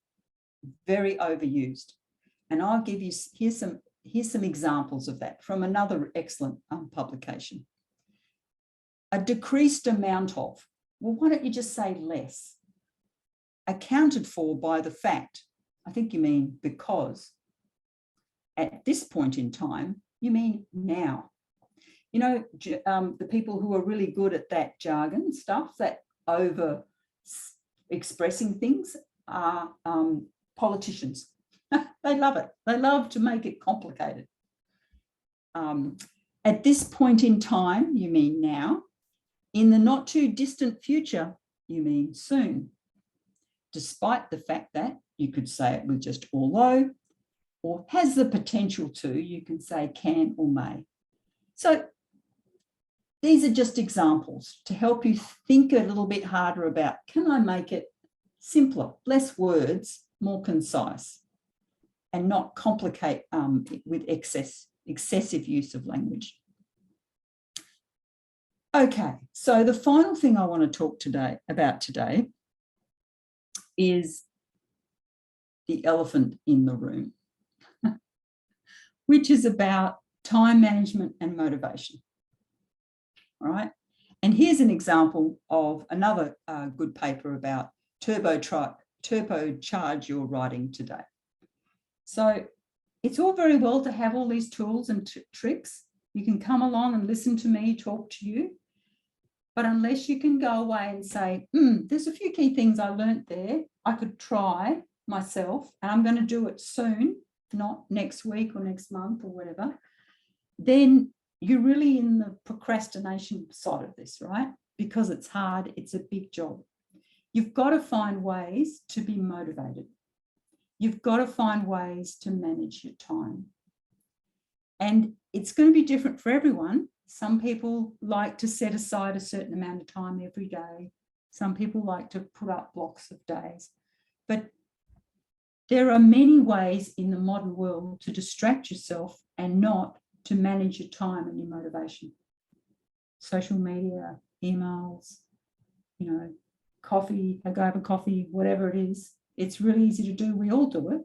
Very overused. And I'll give you, here's some examples of that from another excellent publication. A decreased amount of. Well, why don't you just say less? Accounted for by the fact. I think you mean because. At this point in time, you mean now. The people who are really good at that jargon stuff, that over expressing things, are politicians. They love it. They love to make it complicated. At this point in time, you mean now. In the not too distant future, you mean soon. Despite the fact that, you could say it with just although, or has the potential to, you can say can or may. So these are just examples to help you think a little bit harder about, can I make it simpler, less words, more concise, and not complicate it with excessive use of language. Okay, so the final thing I want to talk about today is the elephant in the room, which is about time management and motivation. All right, and here's an example of another good paper about turbocharge your writing today. So it's all very well to have all these tools and tricks. You can come along and listen to me talk to you. But unless you can go away and say, there's a few key things I learned there, I could try myself, and I'm going to do it soon, not next week or next month or whatever, then you're really in the procrastination side of this, right? Because it's hard, it's a big job. you've got to find ways to be motivated. You've got to find ways to manage your time. And it's going to be different for everyone. Some people like to set aside a certain amount of time every day. Some people like to put up blocks of days. But there are many ways in the modern world to distract yourself and not to manage your time and your motivation. Social media, emails, you know, coffee, go have a coffee, whatever it is. It's really easy to do. We all do it.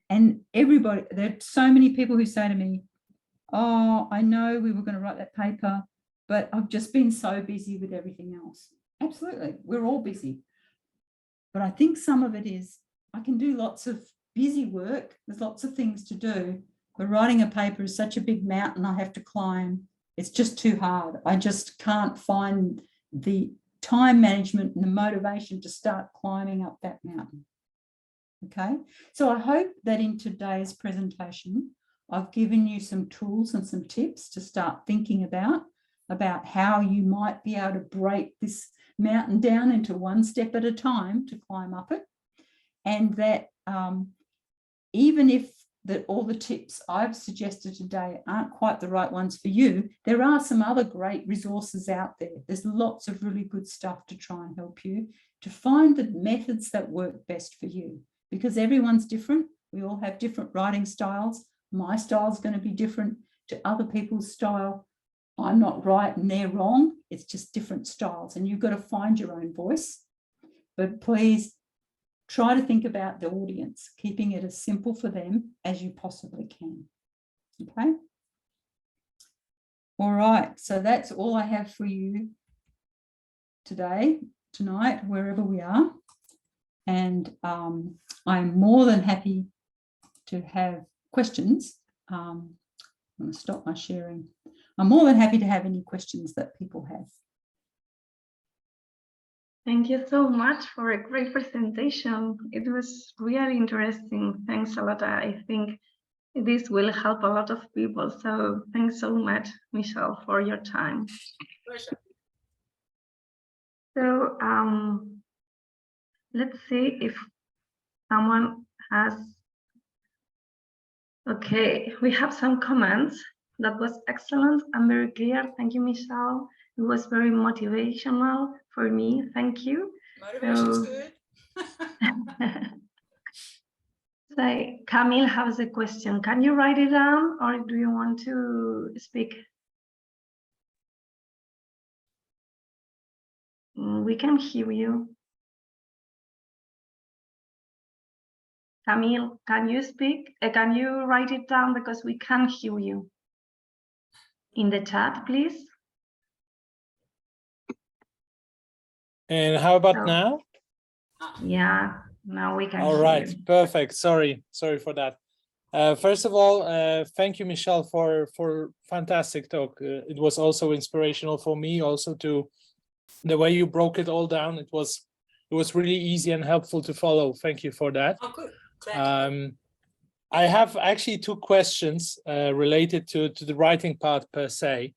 And everybody, there are so many people who say to me, oh, I know we were going to write that paper, but I've just been so busy with everything else. Absolutely. We're all busy. But I think some of it is I can do lots of busy work. There's lots of things to do. But writing a paper is such a big mountain I have to climb. It's just too hard. I just can't find the time management and the motivation to start climbing up that mountain. Okay, so I hope that in today's presentation, I've given you some tools and some tips to start thinking about how you might be able to break this mountain down into one step at a time to climb up it. And that even if all the tips I've suggested today aren't quite the right ones for you, there are some other great resources out there. There's lots of really good stuff to try and help you to find the methods that work best for you. Because everyone's different. We all have different writing styles. My style is going to be different to other people's style. I'm not right and they're wrong. It's just different styles, and you've got to find your own voice. But please try to think about the audience, keeping it as simple for them as you possibly can. Okay? All right, so that's all I have for you tonight, wherever we are. And I'm more than happy to have questions. I'm going to stop my sharing. I'm more than happy to have any questions that people have. Thank you so much for a great presentation. It was really interesting. Thanks a lot. I think this will help a lot of people. So thanks so much, Michele, for your time. Pleasure. So let's see if someone has. Okay, we have some comments. That was excellent and very clear. Thank you, Michele. It was very motivational for me. Thank you. Motivation's good. So Camille has a question. Can you write it down, or do you want to speak? We can hear you. Camille, can you speak? Can you write it down, because we can't hear you? In the chat, please. And how about now? Yeah, now we can All hear right, you. perfect. Sorry for that. First of all, thank you, Michele, for fantastic talk. It was also inspirational for me, also to the way you broke it all down. It was really easy and helpful to follow. Thank you for that. Oh, good. Glad. I have actually two questions related to the writing part per se.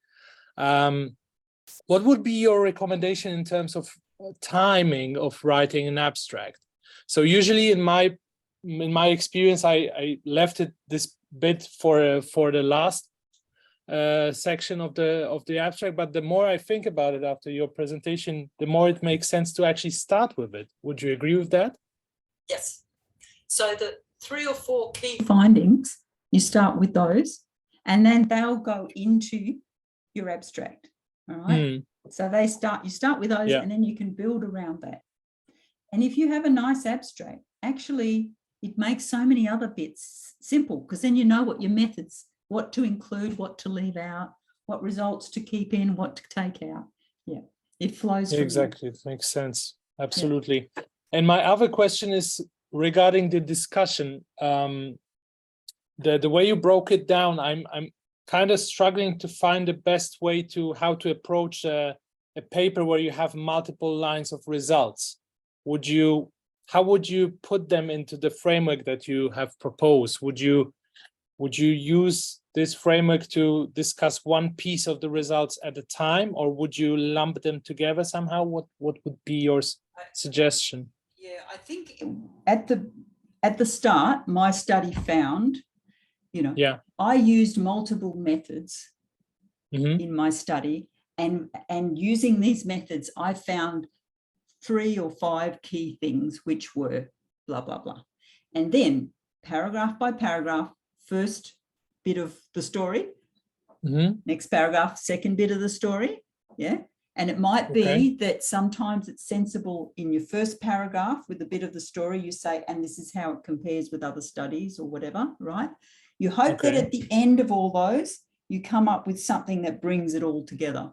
What would be your recommendation in terms of timing of writing an abstract? So usually in my experience, I left it this bit for the last section of the abstract, but the more I think about it after your presentation, the more it makes sense to actually start with it. Would you agree with that? Yes. So the 3 or 4 key findings, you start with those, and then they'll go into your abstract. All right. So you start with those, and then you can build around that. And if you have a nice abstract, actually it makes so many other bits simple, because then you know what your methods, what to include, what to leave out, what results to keep in, what to take out. Yeah, it flows. Exactly, it makes sense. Absolutely. Yeah. And my other question is regarding the discussion. The way you broke it down, I'm kind of struggling to find the best way to how to approach a paper where you have multiple lines of results. How would you put them into the framework that you have proposed? Would you use this framework to discuss one piece of the results at a time, or would you lump them together somehow? What would be your suggestion? Yeah, I think at the start, my study found, Yeah. I used multiple methods Mm-hmm. in my study, and using these methods, I found 3 or 5 key things, which were blah, blah, blah. And then paragraph by paragraph, first bit of the story, Mm-hmm. next paragraph, second bit of the story. Yeah. And it might be that sometimes it's sensible in your first paragraph with a bit of the story, you say, and this is how it compares with other studies or whatever, right? You hope that at the end of all those, you come up with something that brings it all together.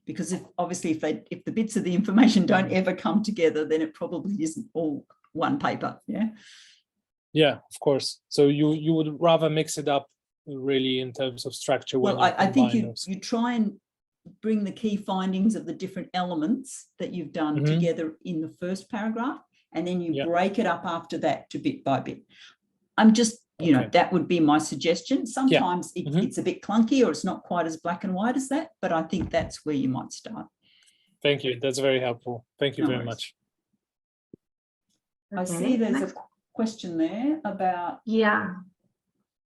Because if the bits of the information don't ever come together, then it probably isn't all one paper. Yeah. Yeah, of course. So you would rather mix it up really in terms of structure. Well, I think you try and bring the key findings of the different elements that you've done together in the first paragraph, and then you break it up after that to bit by bit. I'm just, that would be my suggestion. Sometimes it's a bit clunky, or it's not quite as black and white as that, but I think that's where you might start. Thank you. That's very helpful. Thank you very much. I see there's a question there about... Yeah.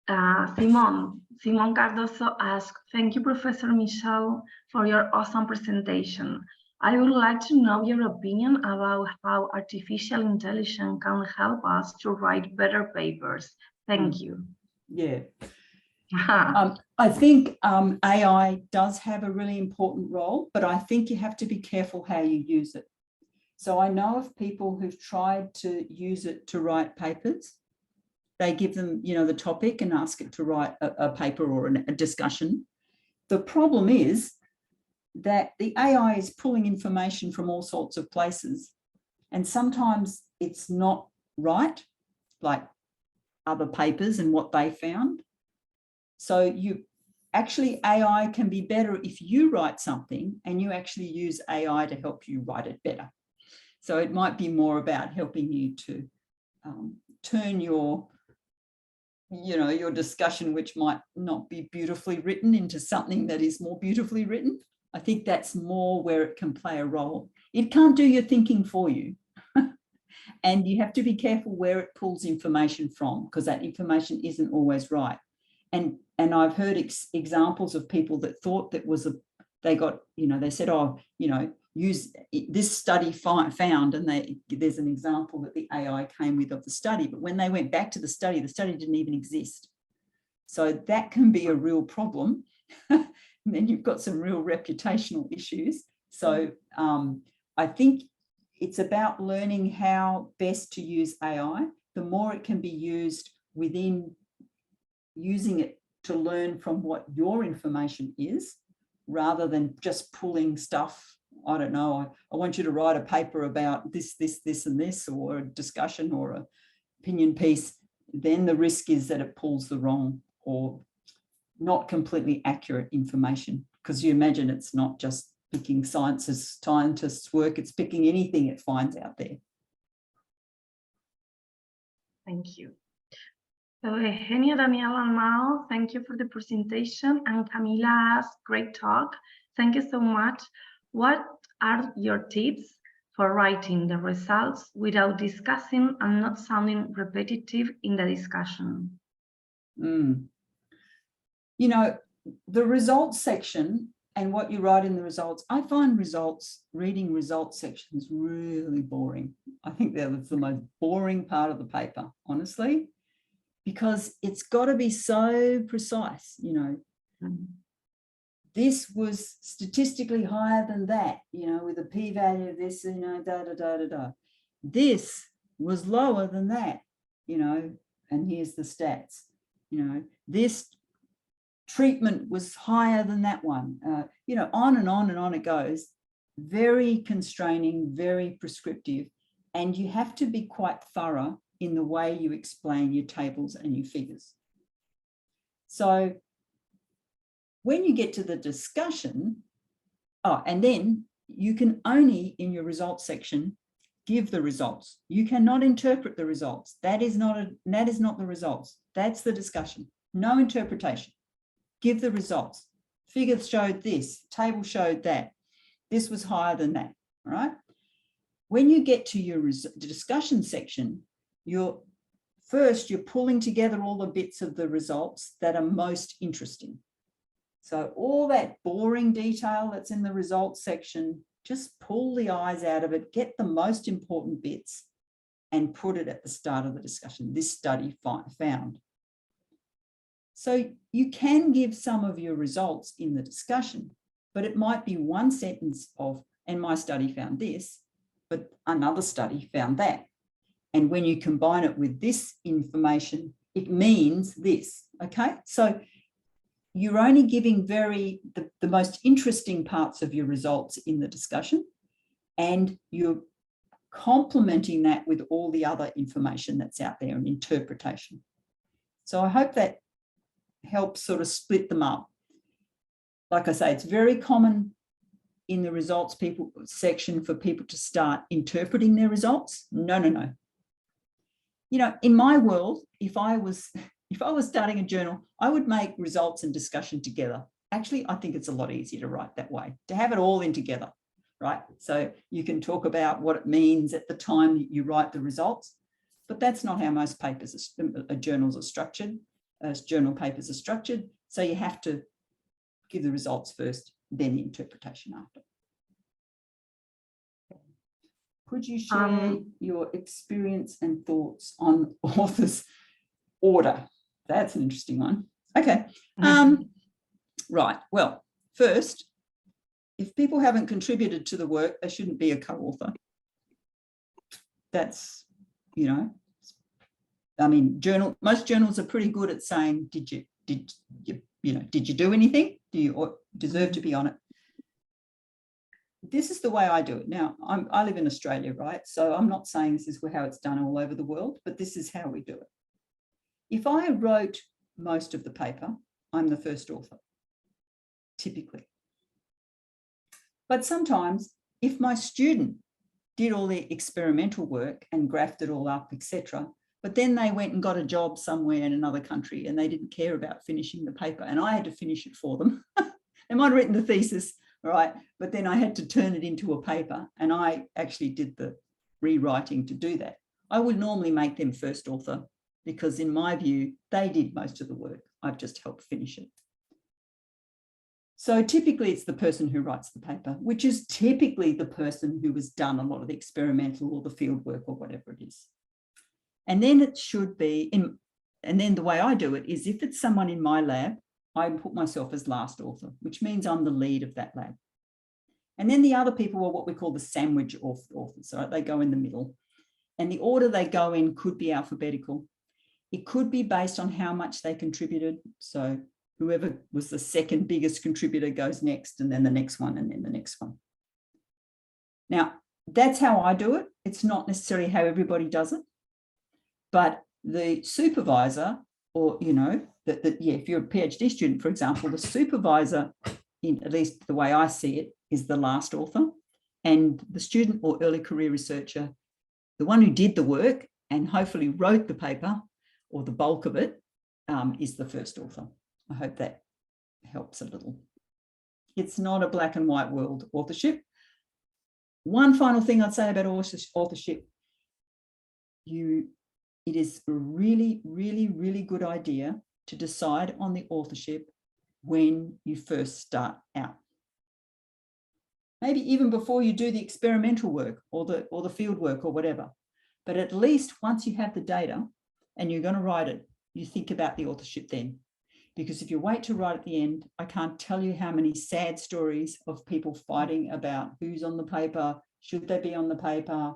Simon Cardoso asked, thank you, Professor Michele, for your awesome presentation. I would like to know your opinion about how artificial intelligence can help us to write better papers. Thank you. Yeah. I think AI does have a really important role, but I think you have to be careful how you use it. So I know of people who've tried to use it to write papers. They give them, the topic and ask it to write a paper or a discussion. The problem is that the AI is pulling information from all sorts of places, and sometimes it's not right, like other papers and what they found. So AI can be better if you write something and you actually use AI to help you write it better. So it might be more about helping you to turn your discussion, which might not be beautifully written, into something that is more beautifully written. I think that's more where it can play a role. It can't do your thinking for you. And you have to be careful where it pulls information from, because that information isn't always right. And I've heard examples of people that thought that they said, use this study found, and there's an example that the AI came with of the study, but when they went back to the study didn't even exist. So that can be a real problem. And then you've got some real reputational issues. So I think it's about learning how best to use AI. The more it can be used within using it to learn from what your information is, rather than just pulling stuff. I don't know, I want you to write a paper about this, and this, or a discussion or an opinion piece. Then the risk is that it pulls the wrong or not completely accurate information, because you imagine it's not just picking scientists' work, it's picking anything it finds out there. Thank you. So Eugenia, Daniel, and Mao, thank you for the presentation. And Camila asked, great talk. Thank you so much. What are your tips for writing the results without discussing and not sounding repetitive in the discussion? The results section and what you write in the results, I find reading results sections really boring. I think they're the most boring part of the paper, honestly, because it's got to be so precise, This was statistically higher than that, with a p-value of this, This was lower than that, and here's the stats, This treatment was higher than that one, on and on and on it goes. Very constraining, very prescriptive, and you have to be quite thorough in the way you explain your tables and your figures. So when you get to the discussion, and then you can only, in your results section, give the results. You cannot interpret the results. That is not the results. That's the discussion. No interpretation. give the results. Figures showed this, table showed that. This was higher than that, all right? When you get to your discussion section, you're pulling together all the bits of the results that are most interesting. So all that boring detail that's in the results section, just pull the eyes out of it, get the most important bits and put it at the start of the discussion. This study found. So you can give some of your results in the discussion, but it might be one sentence of, and my study found this, but another study found that. And when you combine it with this information, it means this, okay? So you're only giving the most interesting parts of your results in the discussion, and you're complementing that with all the other information that's out there and interpretation. So I hope that helps sort of split them up. Like I say, it's very common in the results section for people to start interpreting their results. No. You know, in my world, if I was starting a journal, I would make results and discussion together. Actually, I think it's a lot easier to write that way, to have it all in together, right? So you can talk about what it means at the time that you write the results, but that's not how most journals are structured. Journal papers are structured. So you have to give the results first, then the interpretation after. Could you share your experience and thoughts on authors' order? That's an interesting one. Okay. Right. Well, first, if people haven't contributed to the work, they shouldn't be a co-author. That's, you know, I mean, most journals are pretty good at saying, did you do anything? Do you deserve to be on it? This is the way I do it. Now, I live in Australia, right? So I'm not saying this is how it's done all over the world, but this is how we do it. If I wrote most of the paper, I'm the first author, typically. But sometimes if my student did all the experimental work and graphed it all up, etc., but then they went and got a job somewhere in another country and they didn't care about finishing the paper and I had to finish it for them. They might have written the thesis, right? But then I had to turn it into a paper and I actually did the rewriting to do that. I would normally make them first author because in my view, they did most of the work. I've just helped finish it. So typically it's the person who writes the paper, which is typically the person who has done a lot of the experimental or the field work or whatever it is. And then it should be, and then the way I do it is if it's someone in my lab, I put myself as last author, which means I'm the lead of that lab. And then the other people are what we call the sandwich authors, right? They go in the middle. And the order they go in could be alphabetical. It could be based on how much they contributed. So whoever was the second biggest contributor goes next, and then the next one, and then the next one. Now, that's how I do it. It's not necessarily how everybody does it. But the supervisor, or, you know, if you're a PhD student, for example, the supervisor, at least the way I see it, is the last author. And the student or early career researcher, the one who did the work and hopefully wrote the paper or the bulk of it, is the first author. I hope that helps a little. It's not a black and white world, authorship. One final thing I'd say about authorship, it is a really, really, really good idea to decide on the authorship when you first start out. Maybe even before you do the experimental work or the field work or whatever. But at least once you have the data and you're going to write it, you think about the authorship then. Because if you wait to write at the end, I can't tell you how many sad stories of people fighting about who's on the paper, should they be on the paper,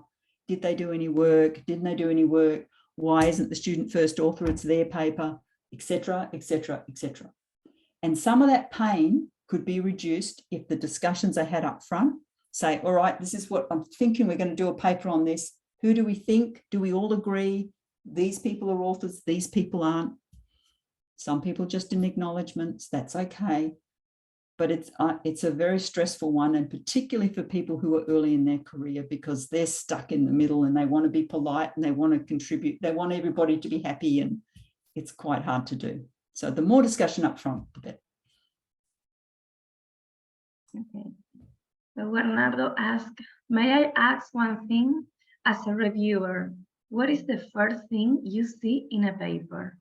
did they do any work, didn't they do any work, why isn't the student first author, it's their paper, etc., etc., etc. And some of that pain could be reduced if the discussions are had up front. Say, all right, this is what I'm thinking, we're going to do a paper on this. Who do we think? Do we all agree? These people are authors, these people aren't. Some people just in acknowledgements, that's okay. But it's a very stressful one, and particularly for people who are early in their career, because they're stuck in the middle and they want to be polite and they want to contribute. They want everybody to be happy, and it's quite hard to do. So the more discussion up front, the better. Okay. So Bernardo asked, may I ask one thing? As a reviewer, what is the first thing you see in a paper?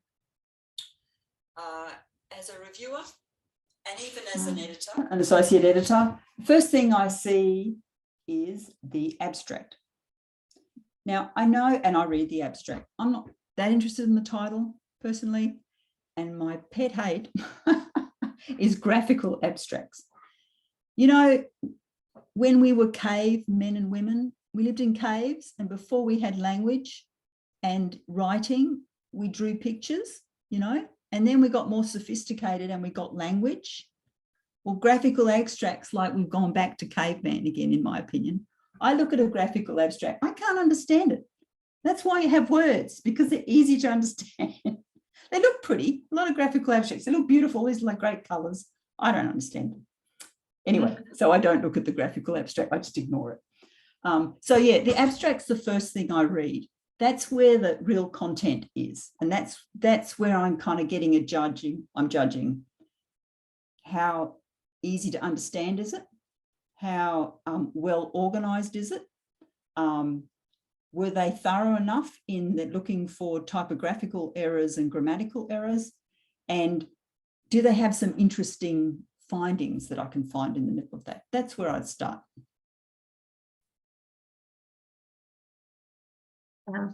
As a reviewer, and even as an editor, an associate editor, first thing I see is the abstract. Now, I know, and I read the abstract. I'm not that interested in the title personally, and my pet hate is graphical abstracts. You know, when we were cave men and women, we lived in caves, and before we had language and writing, we drew pictures, you know, and then we got more sophisticated and we got language. Well, graphical abstracts, like we've gone back to caveman again, in my opinion. I look at a graphical abstract, I can't understand it. That's why you have words, because they're easy to understand. They look pretty, a lot of graphical abstracts, they look beautiful, these are like great colors. I don't understand them. Anyway, so I don't look at the graphical abstract, I just ignore it. So yeah, the abstract's the first thing I read. That's where the real content is. And that's where I'm kind of getting I'm judging how easy to understand is it? How well organized is it? Were they thorough enough in that looking for typographical errors and grammatical errors? And do they have some interesting findings that I can find in the middle of that? That's where I'd start.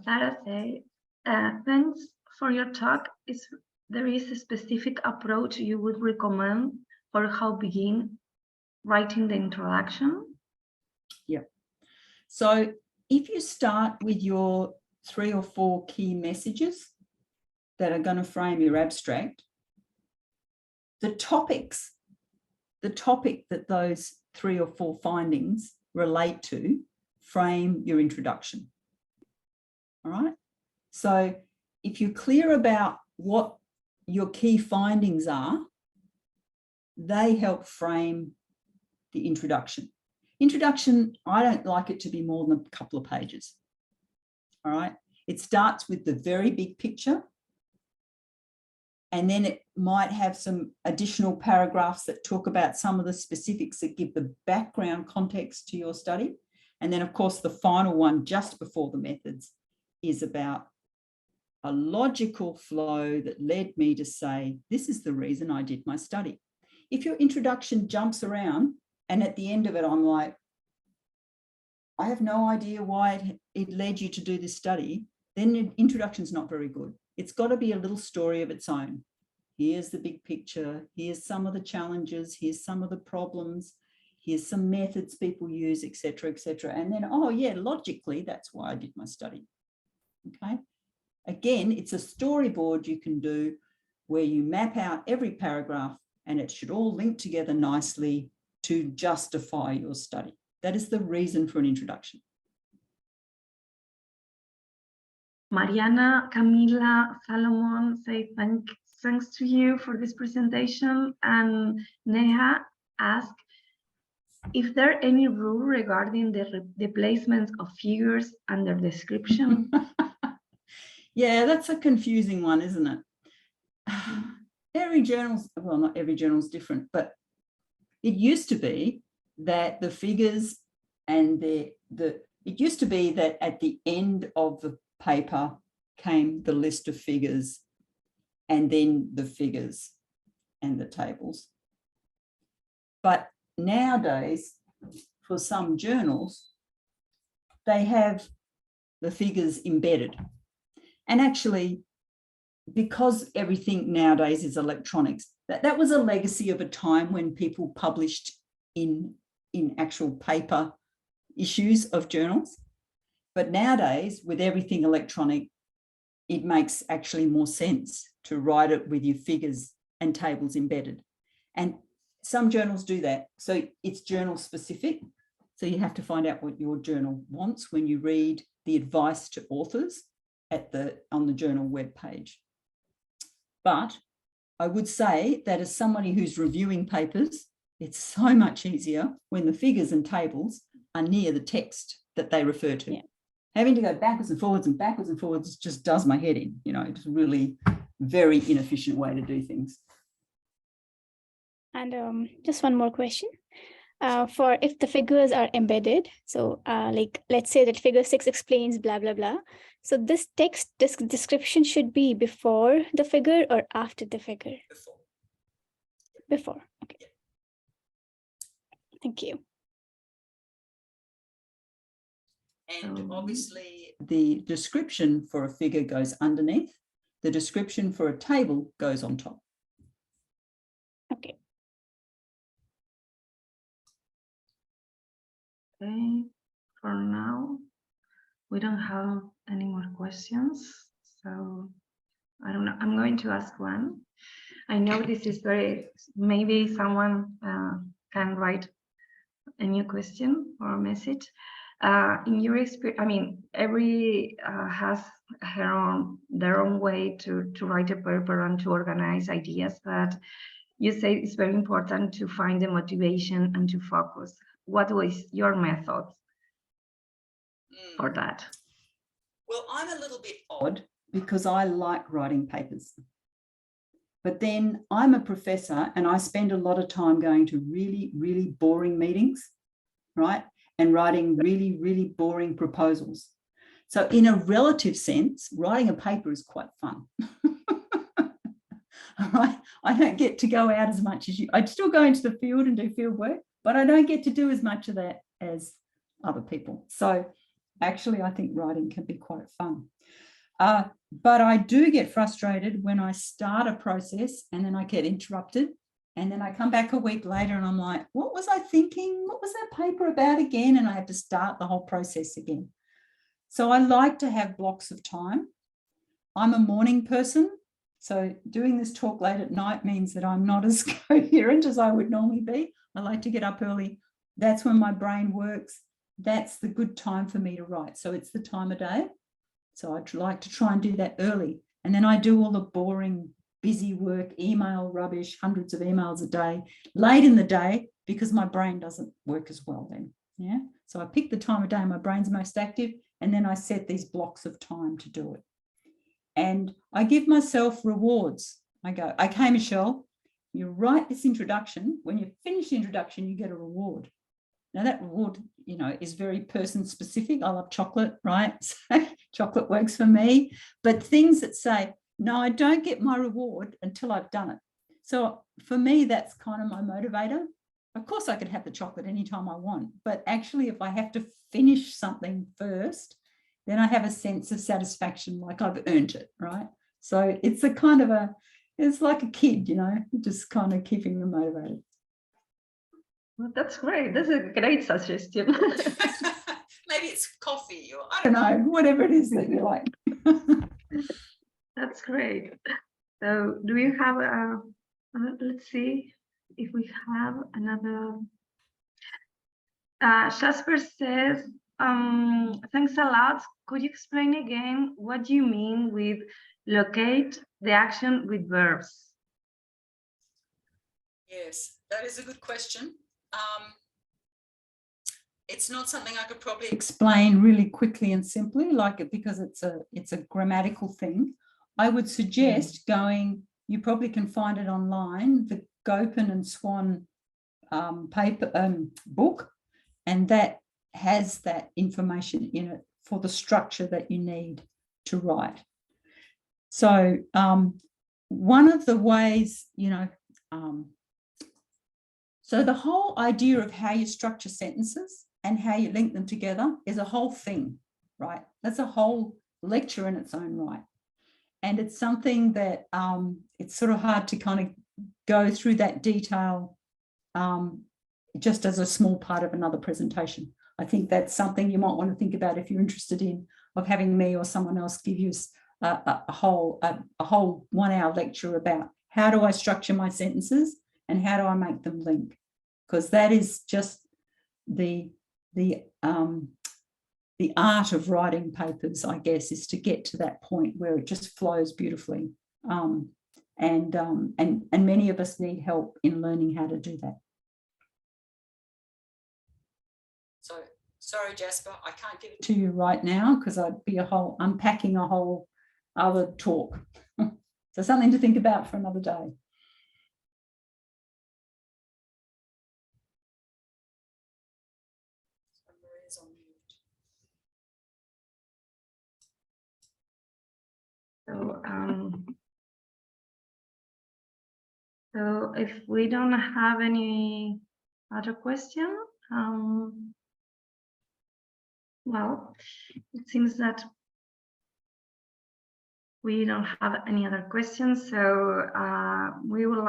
Sarah says, thanks for your talk. There is a specific approach you would recommend for how begin writing the introduction? Yeah. So if you start with your 3 or 4 key messages that are going to frame your abstract, the topic that those 3 or 4 findings relate to frame your introduction. All right. So if you're clear about what your key findings are, they help frame the introduction. Introduction, I don't like it to be more than a couple of pages. All right. It starts with the very big picture, and then it might have some additional paragraphs that talk about some of the specifics that give the background context to your study. And then, of course, the final one just before the methods is about a logical flow that led me to say, this is the reason I did my study. If your introduction jumps around and at the end of it, I'm like, I have no idea why it led you to do this study, then the introduction is not very good. It's got to be a little story of its own. Here's the big picture. Here's some of the challenges. Here's some of the problems. Here's some methods people use, et cetera, et cetera. And then, oh yeah, logically, that's why I did my study. Okay. Again, it's a storyboard you can do where you map out every paragraph and it should all link together nicely to justify your study. That is the reason for an introduction. Mariana, Camila, Salomon say thanks to you for this presentation. And Neha asked if there any rule regarding the placement of figures under description. Yeah, that's a confusing one, isn't it? Every journal's, well, not every journal's different, but it used to be that the figures and it used to be that at the end of the paper came the list of figures and then the figures and the tables. But nowadays, for some journals, they have the figures embedded. And actually, because everything nowadays is electronics, that was a legacy of a time when people published in actual paper issues of journals. But nowadays, with everything electronic, it makes actually more sense to write it with your figures and tables embedded. And some journals do that. So it's journal specific. So you have to find out what your journal wants when you read the advice to authors on the journal webpage. But I would say that as somebody who's reviewing papers, it's so much easier when the figures and tables are near the text that they refer to. Yeah. Having to go backwards and forwards just does my head in. You know, it's really very inefficient way to do things. And just one more question. for if the figures are embedded. So like, let's say that figure 6 explains blah, blah, blah. So this text description should be before the figure or after the figure? Before. Before, okay. Thank you. And obviously the description for a figure goes underneath. The description for a table goes on top. Okay. Okay, for now, we don't have any more questions. So I don't know, I'm going to ask one. I know this is very, maybe someone can write a new question or a message. In your experience, I mean, every has their own way to write a paper and to organize ideas, but you say it's very important to find the motivation and to focus. What was your method for that? Well, I'm a little bit odd because I like writing papers. But then I'm a professor and I spend a lot of time going to really, really boring meetings, right? And writing really, really boring proposals. So in a relative sense, writing a paper is quite fun. All right. I don't get to go out as much as you. I'd still go into the field and do field work, but I don't get to do as much of that as other people. So actually, I think writing can be quite fun. But I do get frustrated when I start a process and then I get interrupted. And then I come back a week later and I'm like, what was I thinking? What was that paper about again? And I have to start the whole process again. So I like to have blocks of time. I'm a morning person. So doing this talk late at night means that I'm not as coherent as I would normally be. I like to get up early. That's when my brain works. That's the good time for me to write. So it's the time of day. So I'd like to try and do that early. And then I do all the boring, busy work, email rubbish, hundreds of emails a day, late in the day, because my brain doesn't work as well then. Yeah. So I pick the time of day my brain's most active, and then I set these blocks of time to do it. And I give myself rewards. I go, okay, Michelle, you write this introduction. When you finish the introduction, you get a reward. Now that reward, you know, is very person specific. I love chocolate, right? So chocolate works for me. But things that say, no, I don't get my reward until I've done it. So for me, that's kind of my motivator. Of course, I could have the chocolate anytime I want. But actually, if I have to finish something first, then I have a sense of satisfaction, like I've earned it, right? So it's a kind of it's like a kid, you know, just kind of keeping them motivated. Well, that's great. That's a great suggestion. Maybe it's coffee or I don't know, whatever it is that you like. That's great. So do you have let's see if we have another. Jasper says, thanks a lot. Could you explain again what you mean with locate the action with verbs? Yes, that is a good question. It's not something I could probably explain really quickly and simply, like it, because it's a grammatical thing. I would suggest going, you probably can find it online, the Gopin and Swan book, and that has that information in it for the structure that you need to write. So one of the ways, you know, so the whole idea of how you structure sentences and how you link them together is a whole thing, right? That's a whole lecture in its own right. And it's something that it's sort of hard to kind of go through that detail just as a small part of another presentation. I think that's something you might want to think about if you're interested in, of having me or someone else give you a whole 1 hour lecture about how do I structure my sentences and how do I make them link? Because that is just the art of writing papers, I guess, is to get to that point where it just flows beautifully. And many of us need help in learning how to do that. So sorry, Jasper, I can't give it to you right now because I'd be unpacking a whole other talk. So something to think about for another day. Miche's on mute. So if we don't have any other question, well, it seems that we don't have any other questions. So we would like